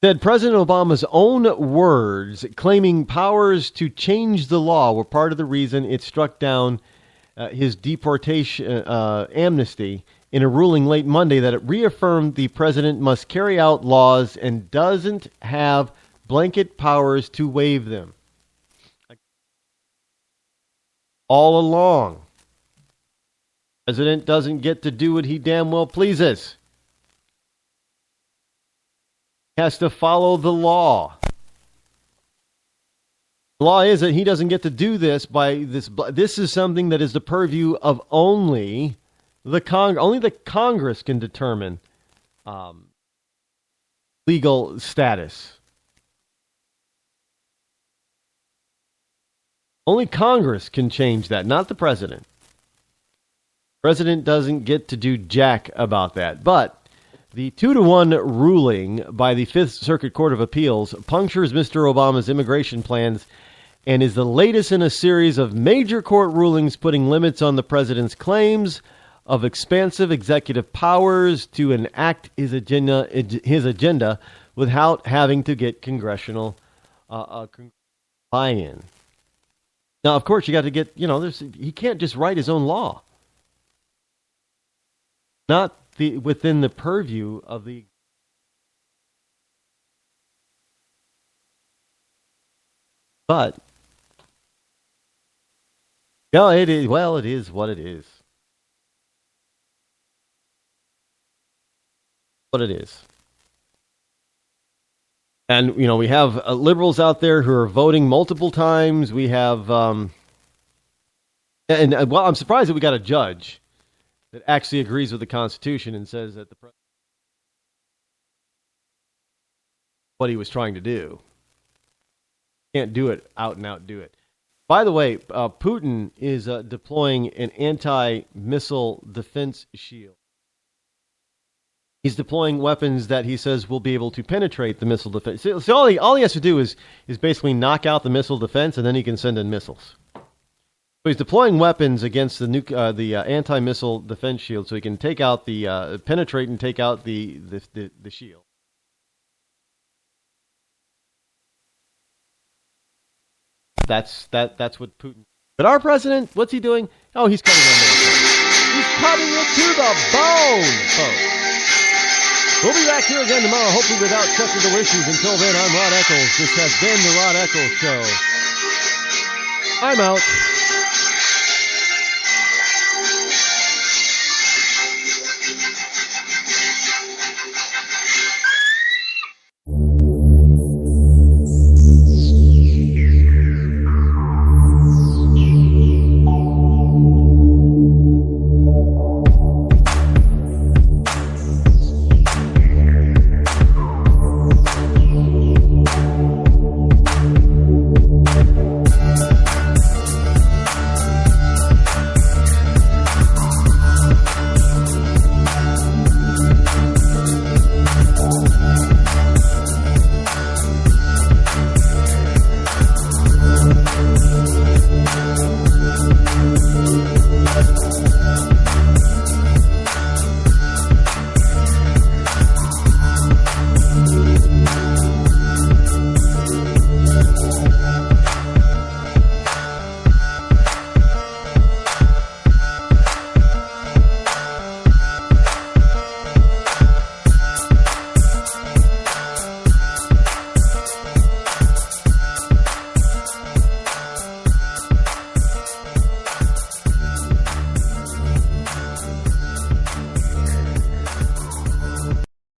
said President Obama's own words claiming powers to change the law were part of the reason it struck down his deportation amnesty in a ruling late Monday that it reaffirmed the president must carry out laws and doesn't have blanket powers to waive them. All along, the president doesn't get to do what he damn well pleases. He has to follow the law. The law is that he doesn't get to do this by this. This is something that is the purview of only the Congress can determine legal status. Only Congress can change that, not the president. The president doesn't get to do jack about that. But the 2-1 ruling by the Fifth Circuit Court of Appeals punctures Mr. Obama's immigration plans and is the latest in a series of major court rulings putting limits on the president's claims of expansive executive powers to enact his agenda without having to get congressional buy-in. Now, of course, you got to get, he can't just write his own law. Not within the purview of the. But, it is, it is what it is. What it is. And, we have liberals out there who are voting multiple times. We have, I'm surprised that we got a judge that actually agrees with the Constitution and says that the president what he was trying to do. Can't do it out and out do it. By the way, Putin is deploying an anti-missile defense shield. He's deploying weapons that he says will be able to penetrate the missile defense. So all he has to do is basically knock out the missile defense, and then he can send in missiles. So he's deploying weapons against the anti-missile defense shield, so he can take out penetrate and take out the shield. That's what Putin. But our president, what's he doing? Oh, he's cutting it. He's cutting it to the bone, folks. We'll be back here again tomorrow, hopefully without technical issues. Until then, I'm Rod Eccles. This has been the Rod Eccles Show. I'm out.